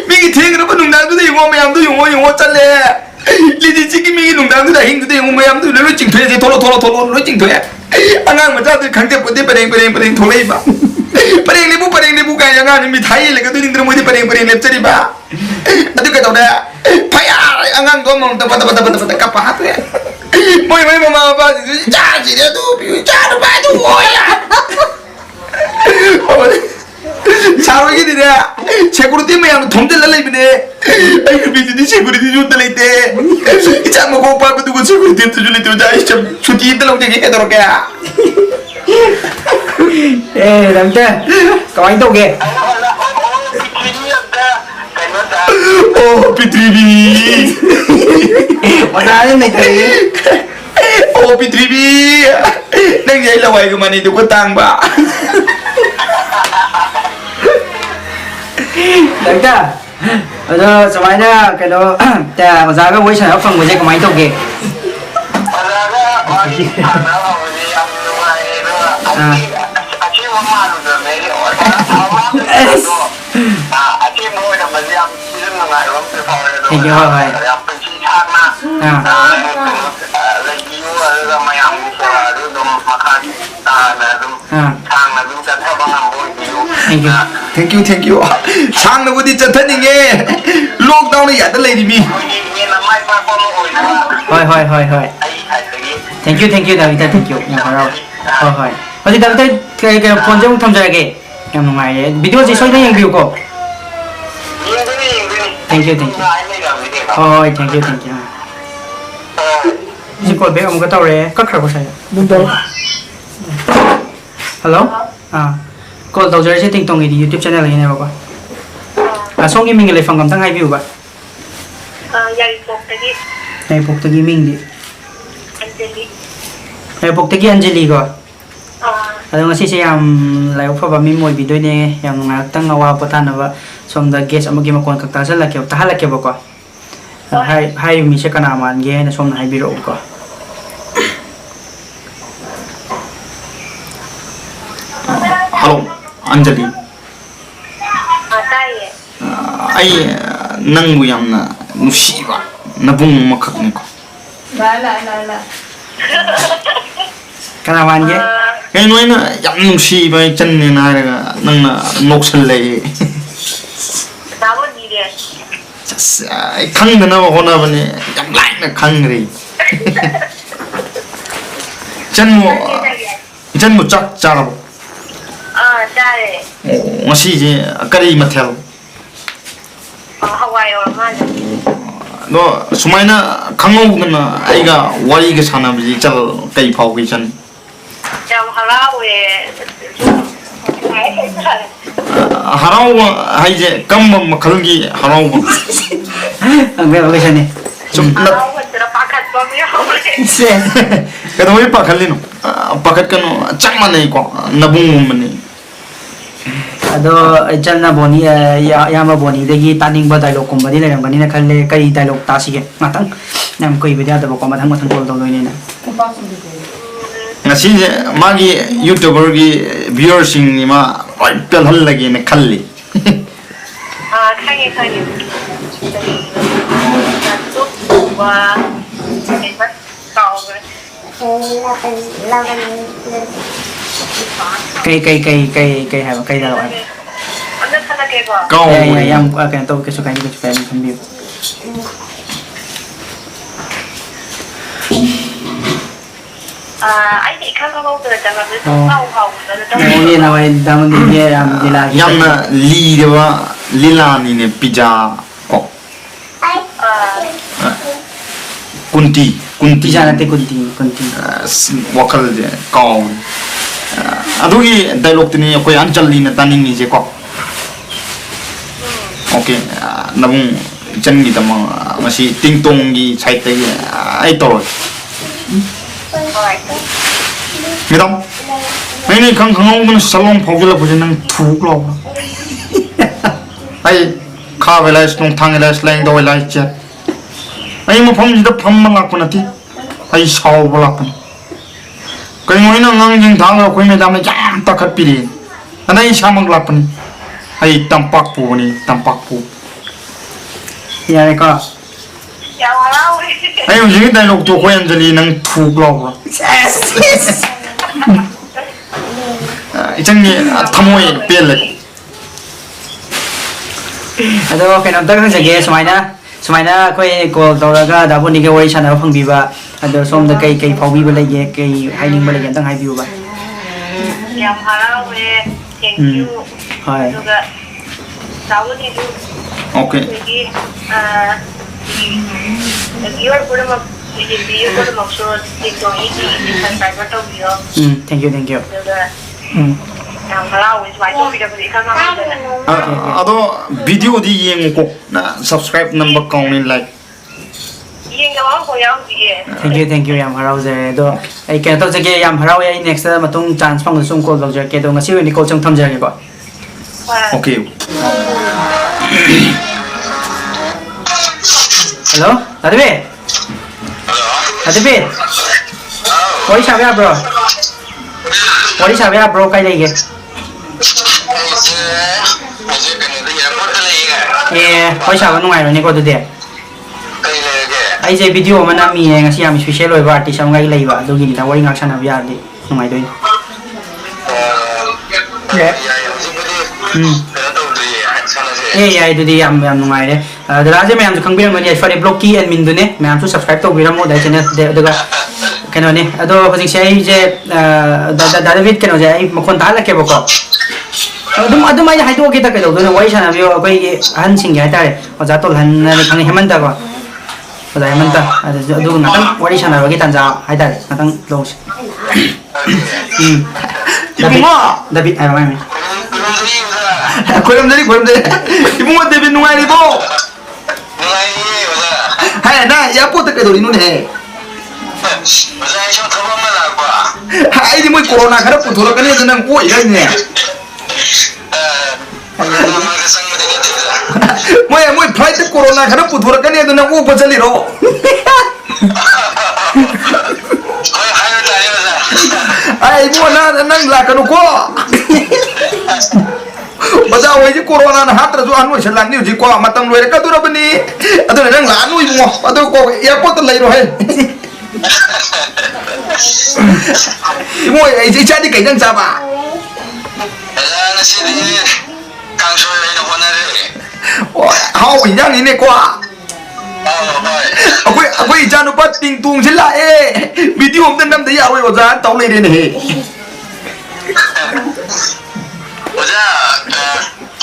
미기 대그러면 농담도 돼 용어 매암도 용어 짤래 리지 지기 미기 농담도 다 행도 용어 매암도 르르 찡토해 돌로 르르 찡토해 안강 맞아들 강대 본데 빠랭 돌레이 봐 빠랭 리부 가 양아는 미 다이 레가 두닝들 뭐디 빠랭 랩짜리 봐 아들 가 돌아 파야 안강 도모 바다 까빠 하트야 뭐이 마 봐 짜지래도 비 짜도 봐도 뭐야 자로게 되냐 제구로 때문에 하면 덤들 날라이네 아이고 비즈니 제구리 좀 달라이대 이자 먹고 오빠 누구 제구리 좀 줄래 좀 자이 좀 주디 힘들어 되게 해도록 해 ê làm chơi có anh đâu kìa 오 비트리비 mà ra đến này thì 오 비트리비 난 얘를 와이 그만이 누구 땅 봐. được chưa giờ số máy đó cái đó ta có giá cái quay sản phẩm của cái máy đâu kìa thì như vậy Thank you sang nó đi chân thân đi nghe lockdown này đã lấy đi mi thôi thank you David thank you nhà rồi thôi thì David cái phone trong tham gia cái em ngoài video gì soi đây em view cô thank you thôi thank you chỉ còn bé ông có tao rồi cắt khẩu sao Đúng đâu. hello cô đầu giờ sẽ TingTong Edi YouTube channel này nè bà xong cái mình lại phòng cầm thằng hai view bà này phục tagi mình đi này phục tagi Anjali ko ada nga sisi am lai upa ba mi moi video ne yang nga tang awa patanaba somda guest amagi makon kakta sa lakyo tahalakyo ba ko hai mi se kana man ge na somna hai biro ko Hello Anjali ai nang bu yam na nusiba nabung makak ne ko La. kana man ge cái nói nó yam nusiba chân ne na ra nang na noksal le ai khangde na ho na bane yam lai na khangri chân mo chắc charo ngasi kari mathel no sumaina khangau gna aiga wari ga sana bi chal kai phau gi chan harau hai je kam makhal gi harau ang be ba chane chum na cái đó mới pakat lên pakat cái nó chắc mà này có nabung mà này ado janna boni yama boni degi taning ba dialog ko badi le bani na khalle kai dialog ta sige matang nam koi video da ko mathang call do ni na ngasi magi youtuber gi viewers sing ni ma pel hal lagi ne khalli cây hay cây đâu câu yang akan tahu kesukaan ambil anh chị không có từ chẳng là cái tàu hồng ini nawai dalam dia yang dilagi yang na li dewa lila ni ne pija ko kunti bisa nanti kunti wakal je kau adugi dialogue tini koi anjalli na taning ni je ko okay nabung chen gi tama masi TingTong gi site te ai to midam ini khang khang salong phogila bujin thuk lo ai kha vela snong thang ela slang do ela che ai mo phom ji da pham ma lak na ti ai saw ba lak kai ngoi na ngang jing thang lo koi me dam na jam ta khat pi ri anai samang lak ni ai tampak pu ni tampak pu ya re ko Chào lâu đi. ai yo ji dai lok to ko anjali nang thuk lo ichang ni thamoi pel ado kay nam tang jage sumaina koi call tawraga dabu ni ke wai chana phangbiba ado som da kai phawbi ba lege kai haining ba lege tang haibiu ba Chào lâu đi. Thank you. hai Juga tahu ni tu. okay Jadi viewer pun maksud TingTong Edi di subscriber tu video. thank you Juga yang kalau is macam video berikan nama dia. ado video di yeng ko na subscribe number count in like Ia ngawang kau yang dia. thank you yam harau je do ai ke to jage yam harau ai next matung chance phang sum call log ke do ngasi ni call chang tham jage ko okay hello Adibit wari sabe bro kai lege wari sabe nungai ni ko de ai je video mana mi ngasi am special oi ba artist am gai lei ba do gi ta wari ngak sana bia di nungai doi ai do di am nungai de da la je me am khang bi ma ni fare block ki admin du ne me am su subscribe to bi ram mo da channel de da kano ne ado hojik sei je David kano je ai makon ta la ke boko adum ai hai to ke ta ke do ne wai sana bi koi han sing ya ta re oja tol han ni khang heman ta ko oja heman ta adu na tang wari sana ro ki tan ja hai ta na tang lo David ai mai kolam dari ibu mo David nungai ni bo hai na ya po ta ke do ni ne hai di mo corona khara puthora kani de nang ko irai ne moi flight corona khara puthora kani de nang ko bachali ro ai mo na nang la kanu ko baza wai ji corona na hatra jo anu selang ni ji ko matam loi ka dura bani adu nang la anu mo adu ko airport lai ro hai mo ai ji cha di kai nang sa ba hao yang ni ne kwa akoi cha nu pa TingTong sin la video om nam de ya wai oja tau lai de ne oja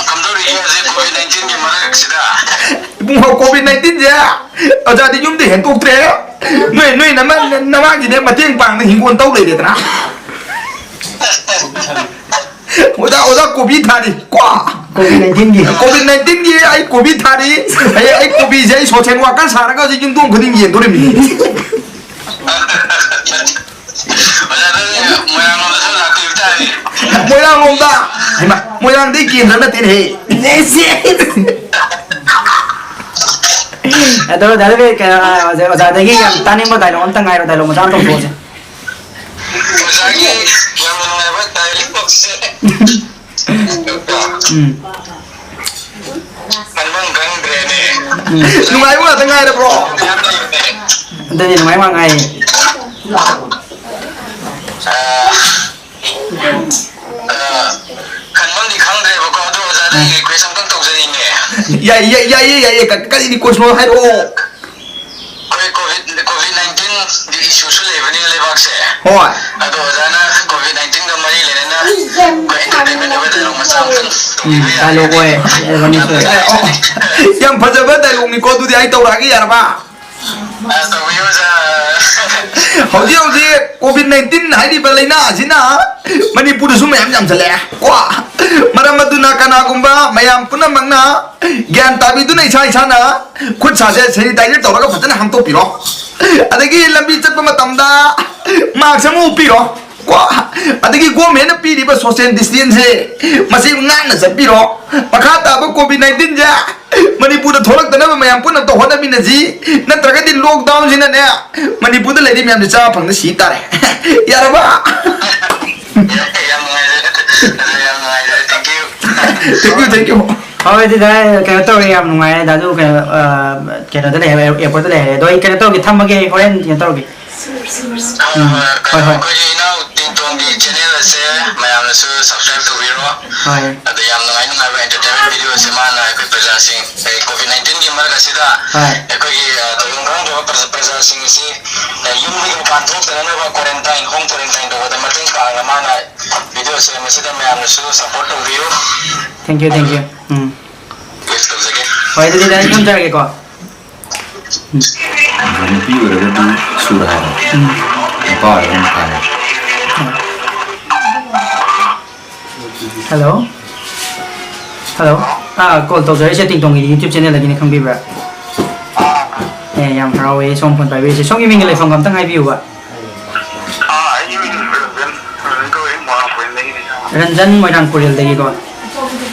kamdori ye COVID-19 ni marak sida bung ho COVID-19 ja oja di yum de hen tok tre noi nama gi ne ma tieng pang ne hing kon tau lai de tra oja COVID thari kwa COVID-19 gi ai COVID thari ai COVID jai so chen wa kan sara ga ji jing dong khading yen dore mi moyang om da moyang di kin na tin he ado David ke oja de gi yam tani mo dai lo on tang ai ro dai lo mo jam to bo je nungai mo ta ngai da bro Dani nungai ma ngai kanmang di khangde ba ko do za ni question kan tok jani ne ya ka ni ko no hai ro COVID-19 di issue su le bani le bak se hoi ado za na COVID-19 ga mari le na ko entertainment ba da ma sam kan alo boy bani so yang phajaba dai long ni ko du di ai tau ra gi yar ba to yo za hauji COVID-19 hairiba laina asina Manipur su mayam jam chale kwa maram aduna kana gumba mayam punamangna gyan tabi du nei sai sana khut sa se sanitizer tawraga phajana hamto piro adagi lambi chatpa matamda mask samu piro kwa adagi government piriba social distance masi ngana sapiro pakata ba COVID-19 ja Manipur da thorak dana mayam punam to hona binaji natraga di lockdown sina ne Manipur da lady mayam cha phang na si tare yaraba thank you Thôi thì đấy cái tôi em ngoài đã du cái đó này em có này đôi cái tôi cái thăm cái hồi em cái tôi cái thôi TingTong Edi channel là sẽ mayam là subscribe to video ada yang ngai entertainment video semana ko presenting COVID-19 di marga sida ko gi tolong do presenting si yung mi ko control na ba quarantine home quarantine do da mating ka mana video se mesida mayam na support to video thank you please come again thôi thì đấy không chơi cái con Ini piu ada tu surah. Apa yang kan? hello call to giới sẽ TingTong Edi YouTube channel lagi ni không biết vậy em harau ấy xong phần bài về xong mình lại phòng cầm tăng hai view ạ Ranjan mọi thằng Korean đây con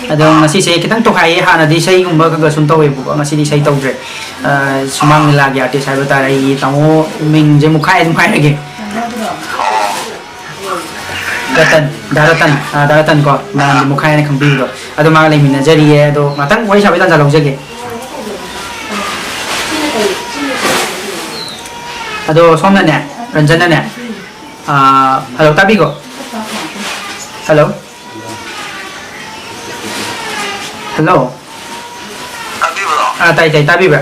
ada masih saya kita tu hai hana di saya gumba ka sun tahu ibu masih di saya tahu je sumang lagi artis saya tarai tahu ming je mukai lagi daratan ko na mukai na kambi ko ado mga lai mina jari ado matang wai sabi tan jalong jage ado somna ne Ranjan ne hello tabi ko hello tay tabi ba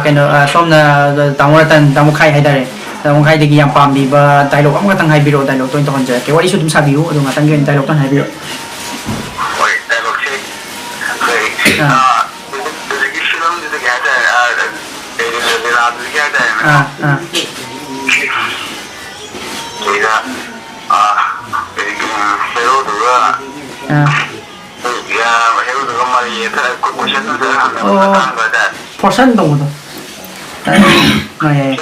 cái nó xong là tao khai hay đây tao khai thì yang pam đi ba đại lục ông có tăng hai video đại lục tôi còn chơi cái gì cũng sao biểu rồi mà tăng nguyên đại lục tăng hai video đại lục chơi cái film thì cái để làm cái đây thì là cái hero đó portion đâu rồi này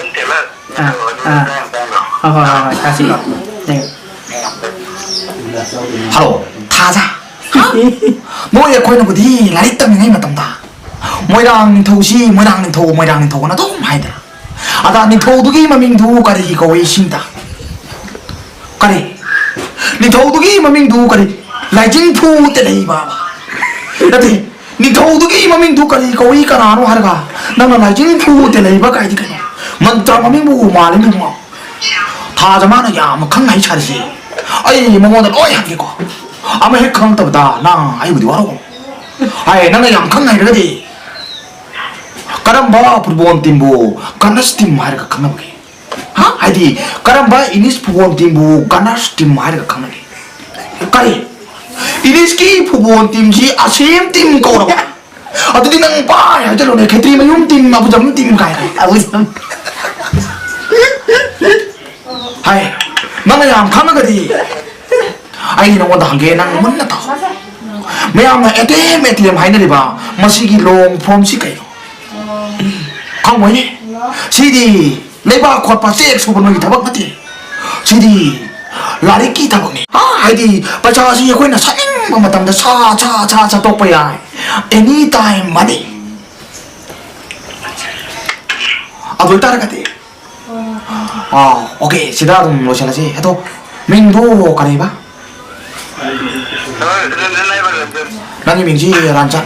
ta xin lỗi hello thaja mỗi cái quên nó đi lại tâm ngay mà tâm ta mỗi đang thâu si mỗi đang thâu nó tốt hay đấy à ta mình thâu cái mà mình thu cái gì có ý xin ta cái mình thâu cái mà mình thu cái lại chính thu thế này mà đấy mình thâu cái mà mình thu cái gì có ý cái nào nó hay cả nó lại chính thu thế này cái gì cái này mình cho mà mình mua mà mình mua thaja mà nó ya mà không hay chơi gì ai mà mua được ôi hàng cái co 아마 핵강 때보다 나 아이고 니 와라고 아이 나는 양강 나이 그러지 karamba perempuan timbu karena steam hari ke kangen lagi hah aidi karamba ini perempuan timbu karena steam hari ke kangen lagi kali ini ski perempuan tim si asim tim kau orang atau di nang pa ya jalo nih ketri mayum tim abu jam tim kaya abu jam hai mana yang kangen lagi ai nó còn thằng kia năng muốn là tao mấy ông này ATM hay này bà mà xí cái long form xí cái không mấy nè xí đi lấy ba quạt ba xe số bên ngoài thằng bác đi xí đi là đi kia thằng bác nè hay đi bà cha xí quên là sẵn mà tầm đó cha tốt bây giờ anytime money à rồi ta ra cái gì ok xí đó cũng nói chuyện là gì hết thôi mình đâu cái này ba nanti mingsi rancak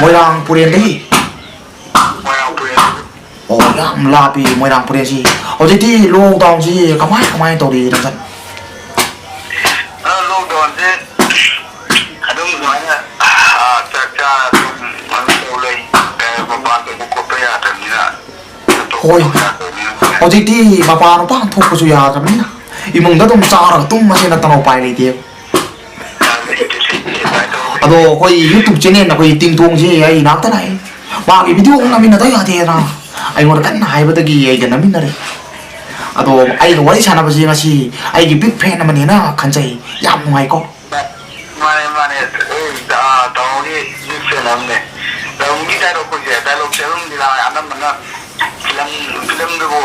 moirang purian deh oh yang lapi moirang purian sih oh jadi lockdown sih kamai tau di rancak lockdown sih kadang semuanya cara mulai membantu buku pelajaran ni oh jadi bapak apa tuh kusuya kami na imong datang cara tuh masih datang opai lagi ado koi YouTube channel na koi TingTong Edi ai nak ta nai ba cái video cũng namin na tayo ate na ai ngor kan hai ba tagi ai gan namin na re ꯑꯗꯣ ꯑꯩꯒ ꯋꯥꯔꯤ ꯁꯥꯟꯅꯕꯁꯤ ꯉꯁꯤ ꯑꯩꯒꯤ big ꯐꯦꯟ ꯑꯃꯅꯦꯅ ꯈꯟꯖꯩ ꯌꯥꯝ ꯅꯨꯡꯉꯥꯏꯀꯣ माने ताऊनी जिससे हमने ताऊनी डायलॉग को दिया डायलॉग से हम दिला आनंद मना फिल्म के वो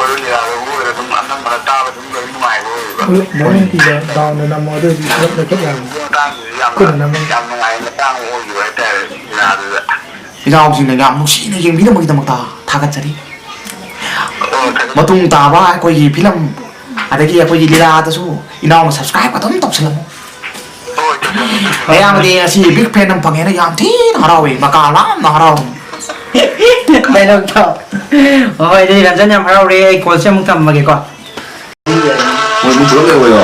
तुम आनंद मना ताव तुम लोग नुमाए वो Morning teacher, down the number of the young. Couldn't yang नुमाए में तांग वो जो है ते ना 이자옥진의 ям 누시는 얘기미름이다먹다 다같자리 마tung taba 거기 필름 아래기 거기 리라다수 이나오면 subscribe 좀 덮슬라모 ayamdi si big fan ng pangena yam tin harawi makala na haraw dialogue to okay di ranjan yam haraw re call siya mong tamage ko 뭐 들어가고요.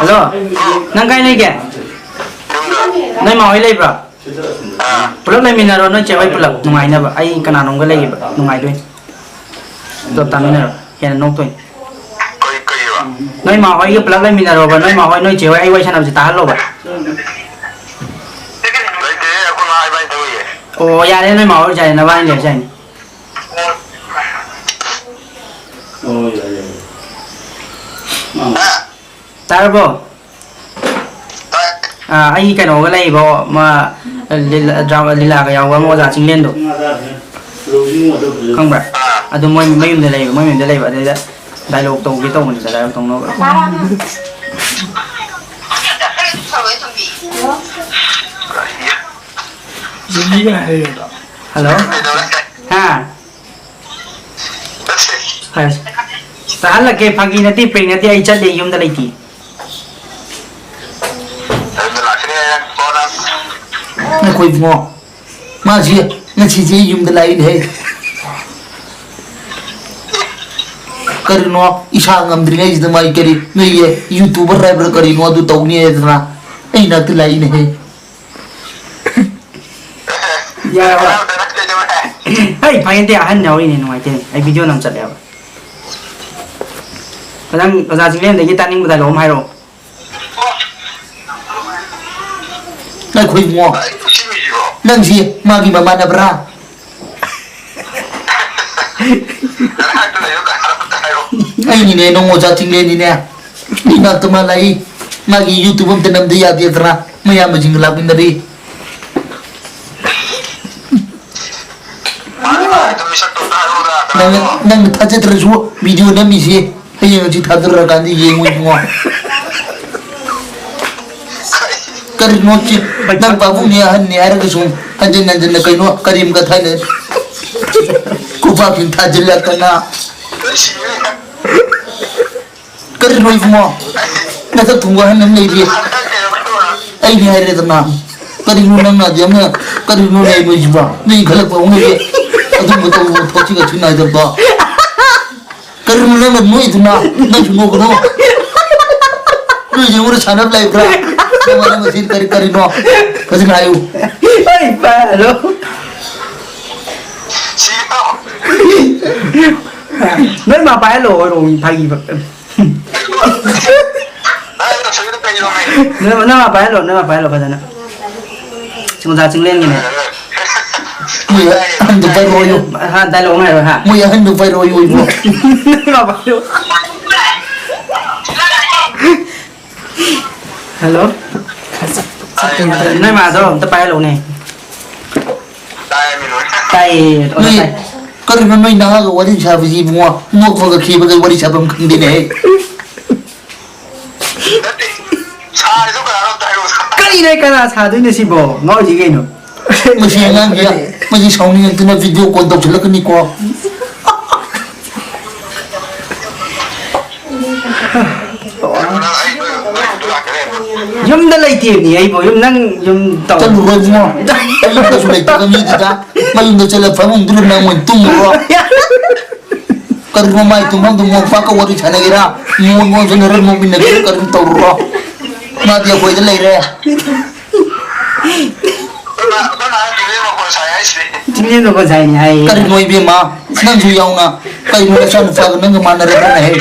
hello nang kay nay ke nay mawai lay bra pulak lay minaro no chewai pulak nungai na ba ay kananong ga lay ba nungai doin to taminaro yan nok toy nói mà hỏi cái plug lên mình rồi và nói mà hỏi nói chiều ai quay sang làm gì ta luôn vậy ồ dạ đấy nói mà hỏi chạy nó bay để chạy ta bố à ai cái nó cái này bố mà lila cái áo mà giá chính lên được không vậy à tụi mình để lấy vậy đấy dialogue tông cái tông này dialogue tông nó hello ha sahal lagi pagi nanti ping nanti ai chat le yum da lai ti na khoi ngo ma ji na chi ji yum da lai ne karino isha ngamdringa is the mai kari no ye youtuber rapper karino adu tawni edna ai na tu lai ne ya hai pagi nanti ahan nyau ini nuai te ai video nam chat le ba kadang oza jinglen de kita ning budai lom hai ro na khoi ngo nang ji ma gi mama na bra ai ni ne no mo ja ting le ni ne ni na to ma lai ma gi youtube am tanam de ya de tra ma ya ma jing la bin dari nang ta che tra ju video na mi si ai yang ji tha dra kan di ye ngui ngo kar no chi nang ba bu ni han ni ara ga sum anjen nan kai no karim ka thai ne ku ba kin tha jil la kana kar no mo na ta thunga han nan nei ri ai ni hai re ta na kari no nang na jam na kari no nei no jiba nei khalak ba ngi re adu mo to thochi ga chuna ja ba kari no nang no itu na na chuno ko no no je mur chanap lai bra mana mesin kari no kasi na ayu ai ba hello nói mà phải lộ rồi thay vật nó mà phải lộ phải là chúng ta chứng lên như này mui han du phải rồi ha tay lộ này rồi hả mui han du phải rồi mo mà phải lộ hello nói mà thôi ta phải lộ này tay kari no noi na ga wari sa bi mo no ko ga ki ba ga wari sa bam khang de ne kari này cái là sao đấy nó xí bò ngồi gì cái nó ma si ngang ya ma ji song ni tu na video ko dok chla ka ni ko yum đã lấy tiền gì ấy bò yum năng yum tàu chân ro mo ai ka su lai ta ka mi ta ma yum da chla fa mong dur na mo tum ro kari no mai tum hang mo fa ka wari chana gira mo mo so na mo bin na kari to ro ma dia ko de lai re chính nhiên nó có dài nhỉ hay kari noi be ma nang ju yaw na kai no sa fa ga nang ma na re na he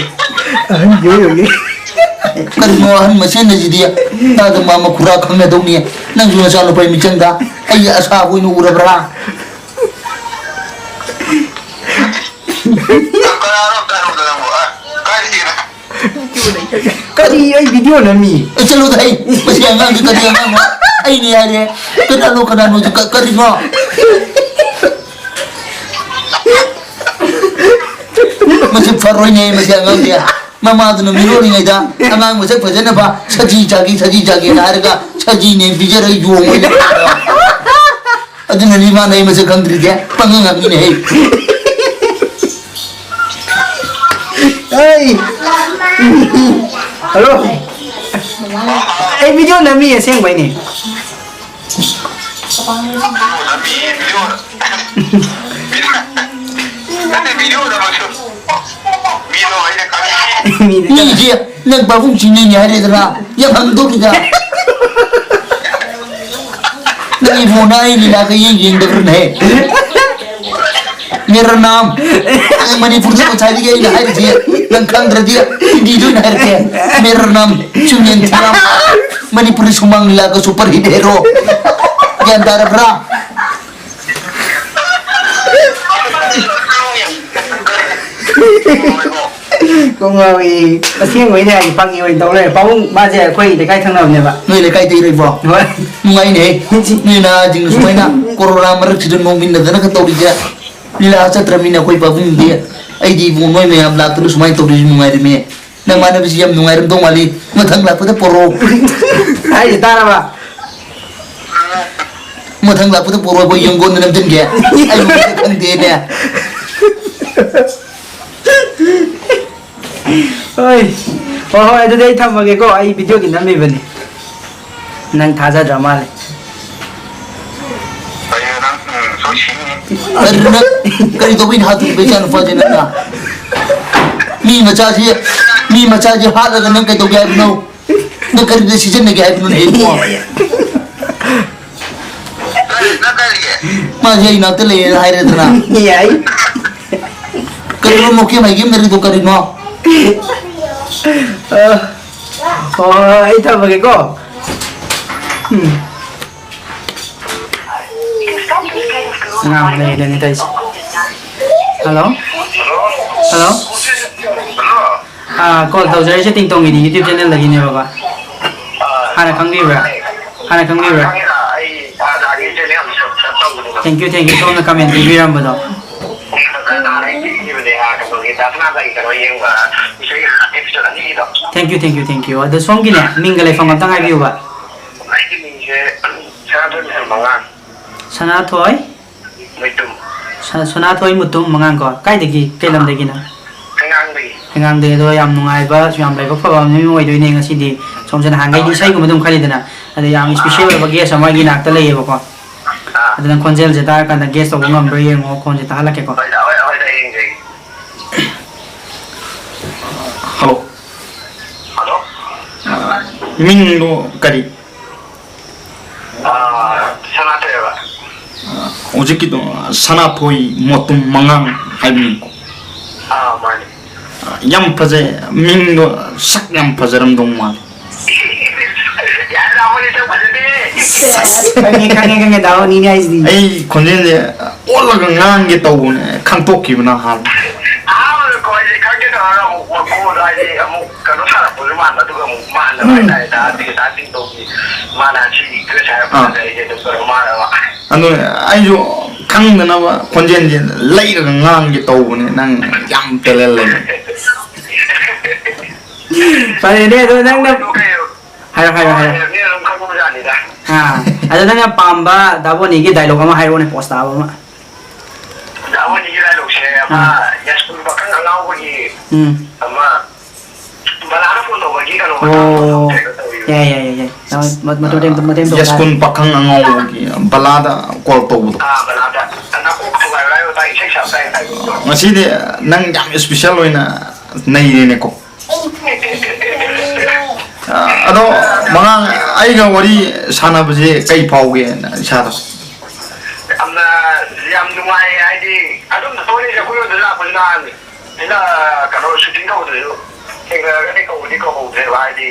kari no han ma sen na ji dia ta da ma khura khang na dong ni nang ju na sa no pai mi chang da ai asa ko nu ura bra Kadi ay video na mi. Chalo dai masih angang di kadi angang ai ni ai kenalo juga kari ngo masih faroi ni masih angang dia mama tu Mirollingeida angang masih phajanaba Saji hairaga Saji ni pijara Yong aduna ni mana ni masih khangde dia pangang ni hai Ay. Halo. Ay video na mi asing bay ni. ni dia nak babung sini ni hari dah yang hantu kita nak ibu nai ni nak yang dah naik मेरा नाम मणिपुर से उठाई गई ना है जी खंगde dia pijou ना है मेरा नाम Yong मणिपुर सुमंग लागा सुपर हिट हीरो जानदार भरा Kung ay masing way na ay pang iwan daw le paung baje khoi de kai thang nam ne ba noi le kai ti rei bo ngai ne ni na jing sumai na corona mar chidun mong bin na ka tawri ja nila chatra mina koi babung dia ai di bu noi me am la tu sumai tawri ngai de me na mana bisi yam ngai ram dong wali mathang la pu poro ai tara ba mathang la pu poro bo Yong gon nam jin ge ai mo khangde ne oi oi adu dei tham ge ko ai video ki nam me bani nang thaja drama le karena kari to bin hatu bejan fajana na mi macha ji hada ga nang kai to ga no na kari de season ne ga no ne ko ma je ina te le hai re dana ai kari mo ke mai ge mere to kari no ai tham ge ko Ngam le le ni dai hello call tau jai che TingTong Edi YouTube channel lagi ne baba hana khangde ba thank you so na comment di ram ba do thank you ada song gi ne mingale fam tang ai view ba Sanathoi mutum mangang ko kai degi kelam degi na hangang de do yam nungai ba yam lai ba pha mi moi do ne ngasi di somjana hangai di sai ko madum khali dana ada yam special ba ge sama gi nak ta lei ba ko ada nan konjel je ta ka na guest of ngam bre ngo konje ta hala ke ko hello ming lo kari 오직기도 사나포이 모tum mangang 하이미 mani 양 파제 민도 싹 양 파제람 동만 kange daw ni guys di 에이 건전데 올라가 ngang 떠오네 칸톡 기분아 할 ano ayo khangde na ba konjenje leiga ngang ge tawne nang yam telele pare de do nang na hayo ha ada nang pamba dabo ni ge dialogue ma hayo ne post aba ma dabo ni ge dialogue she ama yaskul bakang ngau ko gi ama balana phone no gi kan oh ya matem yes kun pakang ngau gi balada call to bu balada ana ko ko ga rayo tai check shop tai ngasi de nang jam special oina nei ne ko ado mangang aiga wari sana buje kai pauge sa da amna yam dumai aidi adum to ni ko yo da ko na ni ila kano shooting ko de yo kenga ga ko de aidi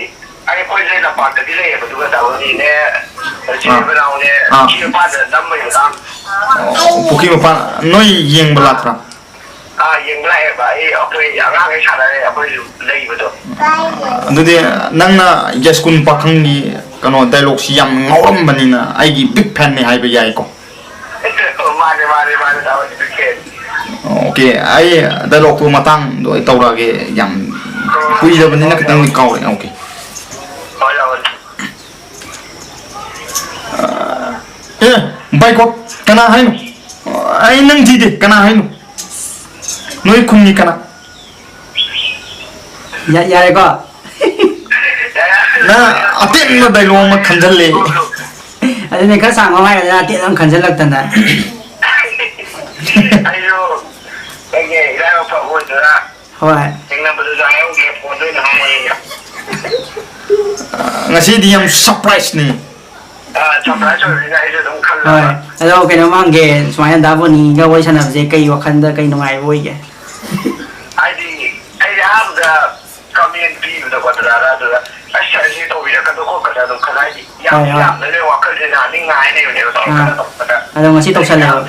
ai ko je na pa de le ba du ga da ni ne chi ba na ne chi pa de dam mai da puki pa noi yeng balatra yeng lai ꯍꯥꯏꯌꯦꯕ ꯑꯩꯈꯣꯏ ꯑꯉꯥꯡꯈꯩ ꯁꯥꯟꯅꯔꯦ ꯑꯩꯈꯣꯏꯁꯨ ꯂꯩꯕꯗꯣ ꯑꯗꯨꯗꯤ ꯅꯪꯅ ꯌꯥꯁꯀꯨꯟ ꯄꯥꯈꯪꯒꯤ ꯀꯩꯅꯣ ꯗꯥꯏꯂꯣꯛꯁꯤ ꯌꯥꯝ ꯉꯥꯎꯔꯝꯕꯅꯤꯅ ꯑꯩꯒꯤ ꯕꯤꯛ ꯐꯦꯟꯅꯤ ꯍꯥꯏꯕ ꯌꯥꯏꯀꯣ ꯃꯥꯅꯦ ꯕꯤꯛ ꯐꯦꯟ ओके आई डायलॉग तो मतंग दो तौरागे याम कुइदबनिना खतंग कावरे ओके ए बाइको कना हाइनो आई नंग जीदे कना हाइनो नोई खुंगी कना यारे को ना अतेन न डायलॉग म खंजले अदने खर सांगो हाय ना अतेन खंजल लगतना Hoài. Ngasi diam surprise ni. Hoài. Alo cái nó mang cái xoay ăn đá vô ní cái quay sang làm gì cây hoặc khăn cây nông ai vui kìa. Ai làm the community the what the I say to we can go cái đó cái này làm để hoặc cái nào đi ngay này để đó. Alo ngasi tộc san nào.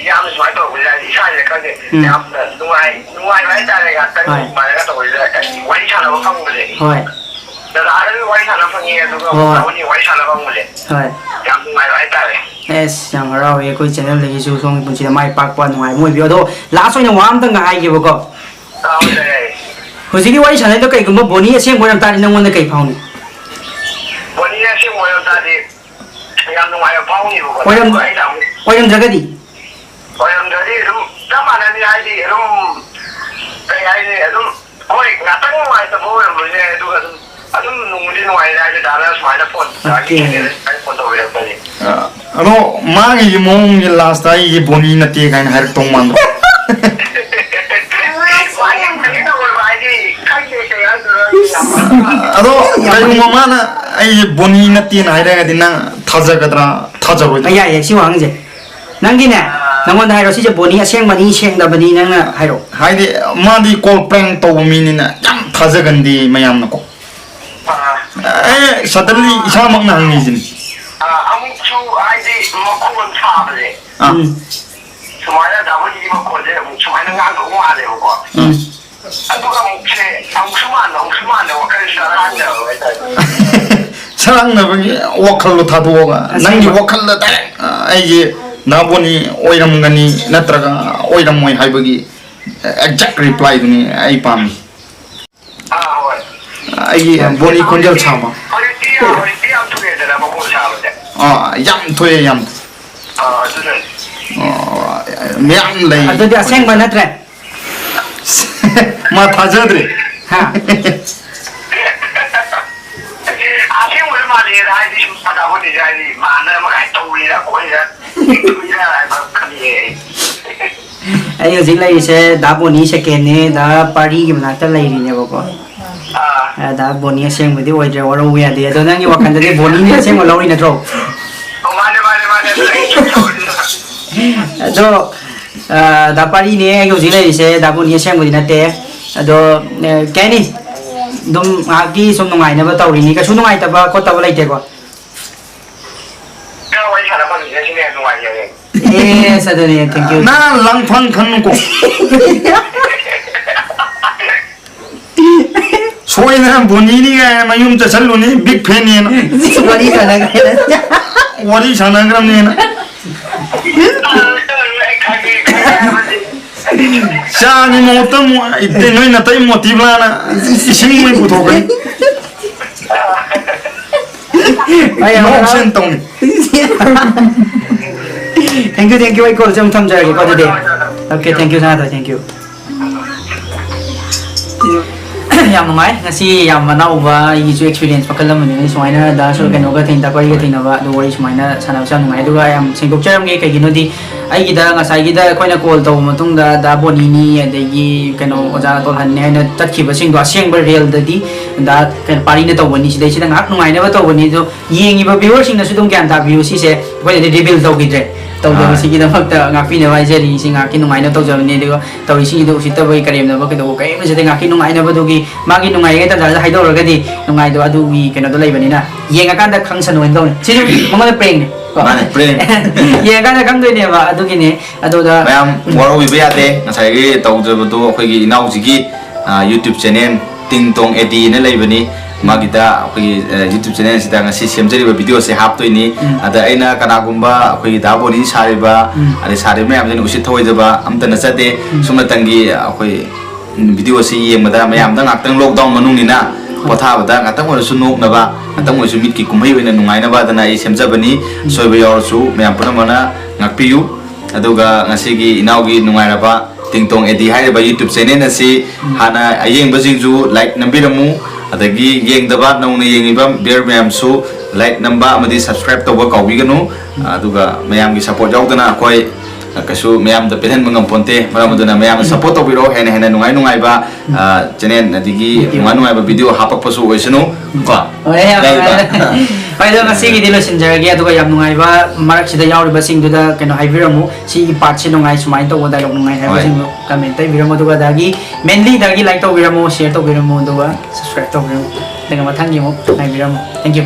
Yam is my dog. I try to cut it. Yam, no, I like that. I got my other way. Why shall I come with it? Hoài. The other way shall I come here to go? Only why shall I come with it? Hoài. Yam, I like that. Yes, yang harau ye koi channel lagi su song pun sila mai pak pan ngai moi bio do last one wam tang ngai ge boko. Okay. Hujiki wai channel to kai gumba boni aseng boram ta nang won kai phau ni. Boni aseng boram ta di. Yam no ai phau ni boko. Oyam jagadi. Oyam jadi itu sama nanti ID itu kayak ini itu koi nggak tahu mau itu mau yang beli itu itu nungguin nuai aja dalam semua phone lagi phone tuh beda beda. Alo mangi mong ye last time ye boni nati kan har tong man. Alo kayu mama na ay boni nati na hairaga dinang thaja kadra thaja roi. Ay si wang je. Nang gini. Namun dah si boni aseng mani seng dah bani nang hairo. Hai de madi call prank to mini na jam thaja gandi mayam nako. Suddenly isa mak nang ni jin. Ang chu ID makun cha bale. Semuanya dapat di makun je, semuanya ngang ko wa le ko. Aduh kamu che, ang suman, wakan sarang dah. Sarang na bagi wakal lo thaduoga. Nang ye wakal la ta ai ye Naboni oiram gani natraga oiram moi haibagi exact reply duni ai pam ai boni konjal chama yam thoye yam myam lei adu dia seng mana tre ma thajadre ha asing wer ma le dai di pada boni dai mana ma kai to ri la ko ya Ayo sing lagi se dah boni second ni dah pari gimana tak lagi ni boko. Dah boni asing mesti wajar orang punya dia. Tu nanti wakan jadi boni ni asing walau ini terus. Mana. So dah pari ni ayo sing lagi se dah boni asing mesti nanti. Ado kini dum agi sum nungai na batau ini. Kasu nungai tapi kau tahu lagi teko. Yes, adanya. Thank you. Na lang phang khang ko. Soy na boni ni ga mayum cha chalu ni big fan ni na. Wari sana gram ni na. Sa ni mo tam itte noi na tai motive la na ising mai puto kai. No sen tong ni. Thank you, I call some time jagi kau jadi. Okay, thank you sangat, thank you. Yang mai, nasi yang mana ubah isu experience pakalam ni, semuanya dah so kan oga tinta kau ikat tina ba, dua semuanya sana mai dua yang singkup cara mungkin kayak gini di, ay kita ngasai kita kau nak call tahu matung dah boni ni ada lagi kan oja tol han ni, na tak kiba sing dua sing berreal tadi, dah kan pari ni tahu boni, sedang ngak nungai ni tahu boni tu, yang iba viewer sing nasi tu kan tak view sih se, kau jadi rebuild tahu kita. ꯇꯧꯗꯕꯁꯤꯒꯤꯗꯃꯛꯇ ꯉꯥꯛꯄꯤꯅꯕ ꯍꯥꯏꯖꯔꯤ ꯁꯤ ꯉꯥꯛꯀꯤ ꯅꯨꯡꯉꯥꯏꯅ ꯇꯧꯖꯕꯅꯤ ꯑꯗꯨꯒ ꯇꯧꯔꯤꯁꯤꯡꯁꯤꯗ ꯎꯁꯤꯠꯇꯕꯒꯤ ꯀꯔꯦꯝꯅꯕ ꯀꯩꯗꯧꯕ ꯀꯔꯤꯝ ꯅꯠꯆꯗꯦ ꯉꯥꯛꯀꯤ ꯅꯨꯡꯉꯥꯏꯅꯕꯗꯨꯒꯤ ꯃꯥꯒꯤ ꯅꯨꯡꯉꯥꯏꯔꯤꯉꯩ ꯇꯥꯟꯖꯥꯗ ꯍꯥꯏꯗꯣꯛꯎꯔꯒꯗꯤ ꯅꯨꯡꯉꯥꯏꯗꯣ ꯑꯗꯨꯒꯤ ꯀꯩꯅꯣꯗꯣ ꯂꯩꯕꯅꯤꯅ ꯌꯦꯡꯉꯀꯥꯟꯗ ꯈꯪꯁꯅꯨ ꯍꯥꯏꯅ ꯇꯧꯅꯤ ꯁꯤꯁꯨ ꯃꯉꯣꯟꯗ ꯄ꯭ꯔꯦꯡꯅꯦ ꯃꯥꯅꯦ ꯄ꯭ꯔꯦꯡ ꯌꯦꯡꯉꯀꯥꯟꯗ ꯈꯪꯗꯣꯏꯅꯦꯕ ꯑꯗꯨꯒꯤꯅꯦ ꯑꯗꯨꯗ ꯃꯌꯥꯝ ꯋꯥꯔꯧꯕꯤꯕ ꯌꯥꯗꯦ ꯉꯁꯥꯏꯒꯤ ꯇꯧꯖꯕꯗꯣ ꯑꯩꯈꯣꯏꯒꯤ ꯏꯅꯥꯎꯁꯤꯒꯤ YouTube ꯆꯦꯅꯦꯜ TingTong Edi ꯅ ꯂꯩꯕꯅꯤ ꯃꯥꯒꯤꯗ ꯑꯩꯈꯣꯏꯒꯤ YouTube ꯆꯦꯅꯦꯜꯁꯤꯗ ꯉꯁꯤ ꯁꯦꯝꯖꯔꯤꯕ ꯚꯤꯗꯤꯑꯣꯁꯦ ꯍꯥꯞꯇꯣꯏꯅꯤ ꯑꯗ ꯑꯩꯅ ꯀꯅꯥꯒꯨꯝꯕ ꯑꯩꯈꯣꯏꯒꯤ ꯗꯥꯕꯣꯅꯤ ꯁꯥꯔꯤꯕ ꯑꯗꯩ ꯁꯥꯔꯤꯕ ꯃꯌꯥꯝꯁꯤꯅ ꯎꯁꯤꯠ ꯊꯑꯣꯏꯗꯕ ꯑꯝꯇ ꯅꯠꯆꯗꯦ ꯁꯨꯝꯅꯇꯪꯒꯤ ꯑꯩꯈꯣꯏ ꯚꯤꯗꯤꯑꯣꯁꯤ ꯌꯦꯡꯕꯗ ꯃꯌꯥꯝꯗ ꯉꯥꯛꯇꯪ ꯂꯣꯛꯗꯥꯎꯟ ꯃꯅꯨꯡꯅꯤꯅ ꯄꯣꯊꯥꯕꯗ ꯉꯥꯛꯇꯪ ꯑꯣꯏꯔꯁꯨ ꯅꯣꯛꯅꯕ ꯉꯥꯛꯇꯪ ꯑꯣꯏꯔꯁꯨ ꯃꯤꯠꯀꯤ ꯀꯨꯝꯍꯩ ꯑꯣꯏꯅ ꯅꯨꯡꯉꯥꯏꯅꯕ ꯑꯗꯨꯅ ꯑꯩ ꯁꯦꯝꯖꯕꯅꯤ ꯁꯣꯏꯕ ꯌꯥꯎꯔꯁꯨ ꯃꯌꯥꯝ ꯄꯨꯝꯅꯃꯛꯅ ꯉꯥꯛꯄꯤꯌꯨ ꯑꯗꯨꯒ ꯉꯁꯤꯒꯤ ꯏꯅꯥꯎꯒꯤ ꯅꯨꯡꯉꯥꯏꯔꯕ TingTong Edi ꯍꯥꯏꯔꯤꯕ YouTube ꯆꯦꯅꯦꯜ ꯑꯁꯤ ꯍꯥꯟꯅ ꯑꯌꯦꯡꯕꯁꯤꯡꯁꯨ ꯂꯥꯏꯛ ꯅꯝꯕꯤꯔꯝꯃꯨ ꯑꯗꯒꯤ ꯌꯦꯡꯗꯕ ꯅꯧꯅ ꯌꯦꯡꯉꯤꯕ ꯕꯤꯌꯔ ꯃꯌꯥꯝꯁꯨ ꯂꯥꯏꯛ ꯅꯝꯕ ꯑꯃꯗꯤ ꯁꯕꯁꯀ꯭ꯔꯥꯏꯕ ꯇꯧꯕ ꯀꯥꯎꯕꯤꯒꯅꯨ ꯑꯗꯨꯒ ꯃꯌꯥꯝꯒꯤ ꯁꯄꯣꯔꯠ ꯌꯥꯎꯗꯅ ꯑꯩꯈꯣꯏ ꯀꯩꯁꯨ ꯃꯌꯥꯝꯗ ꯄꯦꯜꯍꯟꯕ ꯉꯝꯄꯣꯟꯇꯦ ꯃꯔꯝ ꯑꯗꯨꯅ ꯃꯌꯥꯝꯅ ꯁꯄꯣꯔꯠ ꯇꯧꯕꯤꯔꯣ ꯍꯦꯟꯅ ꯍꯦꯟꯅ ꯅꯨꯡꯉꯥꯏꯕ ꯆꯦꯅꯦꯜ ꯑꯗꯒꯤ ꯅꯨꯡꯉꯥꯏꯕ ꯚꯤꯗꯤꯑꯣ ꯍꯥꯞꯄꯛꯄꯁꯨ ꯑꯣꯏꯁꯅꯨ ꯀꯣ ꯍꯣꯏ ꯑꯗꯣ ꯉꯁꯤꯒꯤꯗꯤ ꯂꯣꯏꯁꯤꯟꯖꯔꯒꯦ ꯑꯗꯨꯒ ꯌꯥꯝ ꯅꯨꯡꯉꯥꯏꯕ ꯃꯔꯛꯁꯤꯗ ꯌꯥꯎꯔꯤꯕꯁꯤꯡꯗꯨꯗ ꯀꯩꯅꯣ ꯍꯥꯏꯕꯤꯔꯝꯃꯨ ꯁꯤꯒꯤ ꯄꯥꯔꯠꯁꯤ ꯅꯨꯡꯉꯥꯏ ꯁꯨꯃꯥꯏꯅ ꯇꯧꯕ ꯗꯥꯏꯂꯣꯛ ꯅꯨꯡꯉꯥꯏ ꯍꯥꯏꯕꯁꯤꯡꯗꯨ ꯀꯃꯦꯟꯇ ꯏꯕꯤꯔꯝꯃꯨ ꯑꯗꯨꯒ ꯑꯗꯒꯤ ꯃꯦꯟꯂꯤ ꯗꯒꯤ ꯂꯥꯏꯛ ꯇꯧꯕꯤꯔꯝꯃꯨ ꯁꯤꯌꯔ ꯇꯧꯕꯤꯔꯝꯃꯨ ꯑꯗꯨꯒ ꯁꯕꯁꯀ꯭ꯔꯥꯏꯕ ꯇꯧꯕꯤꯔꯝꯃꯨ ꯑꯗꯨꯒ ꯃꯊꯪꯒꯤ ꯑꯃꯨꯛ ꯉꯥꯏꯕꯤꯔꯝꯃꯨ ꯊꯦꯡꯛ ꯌꯨ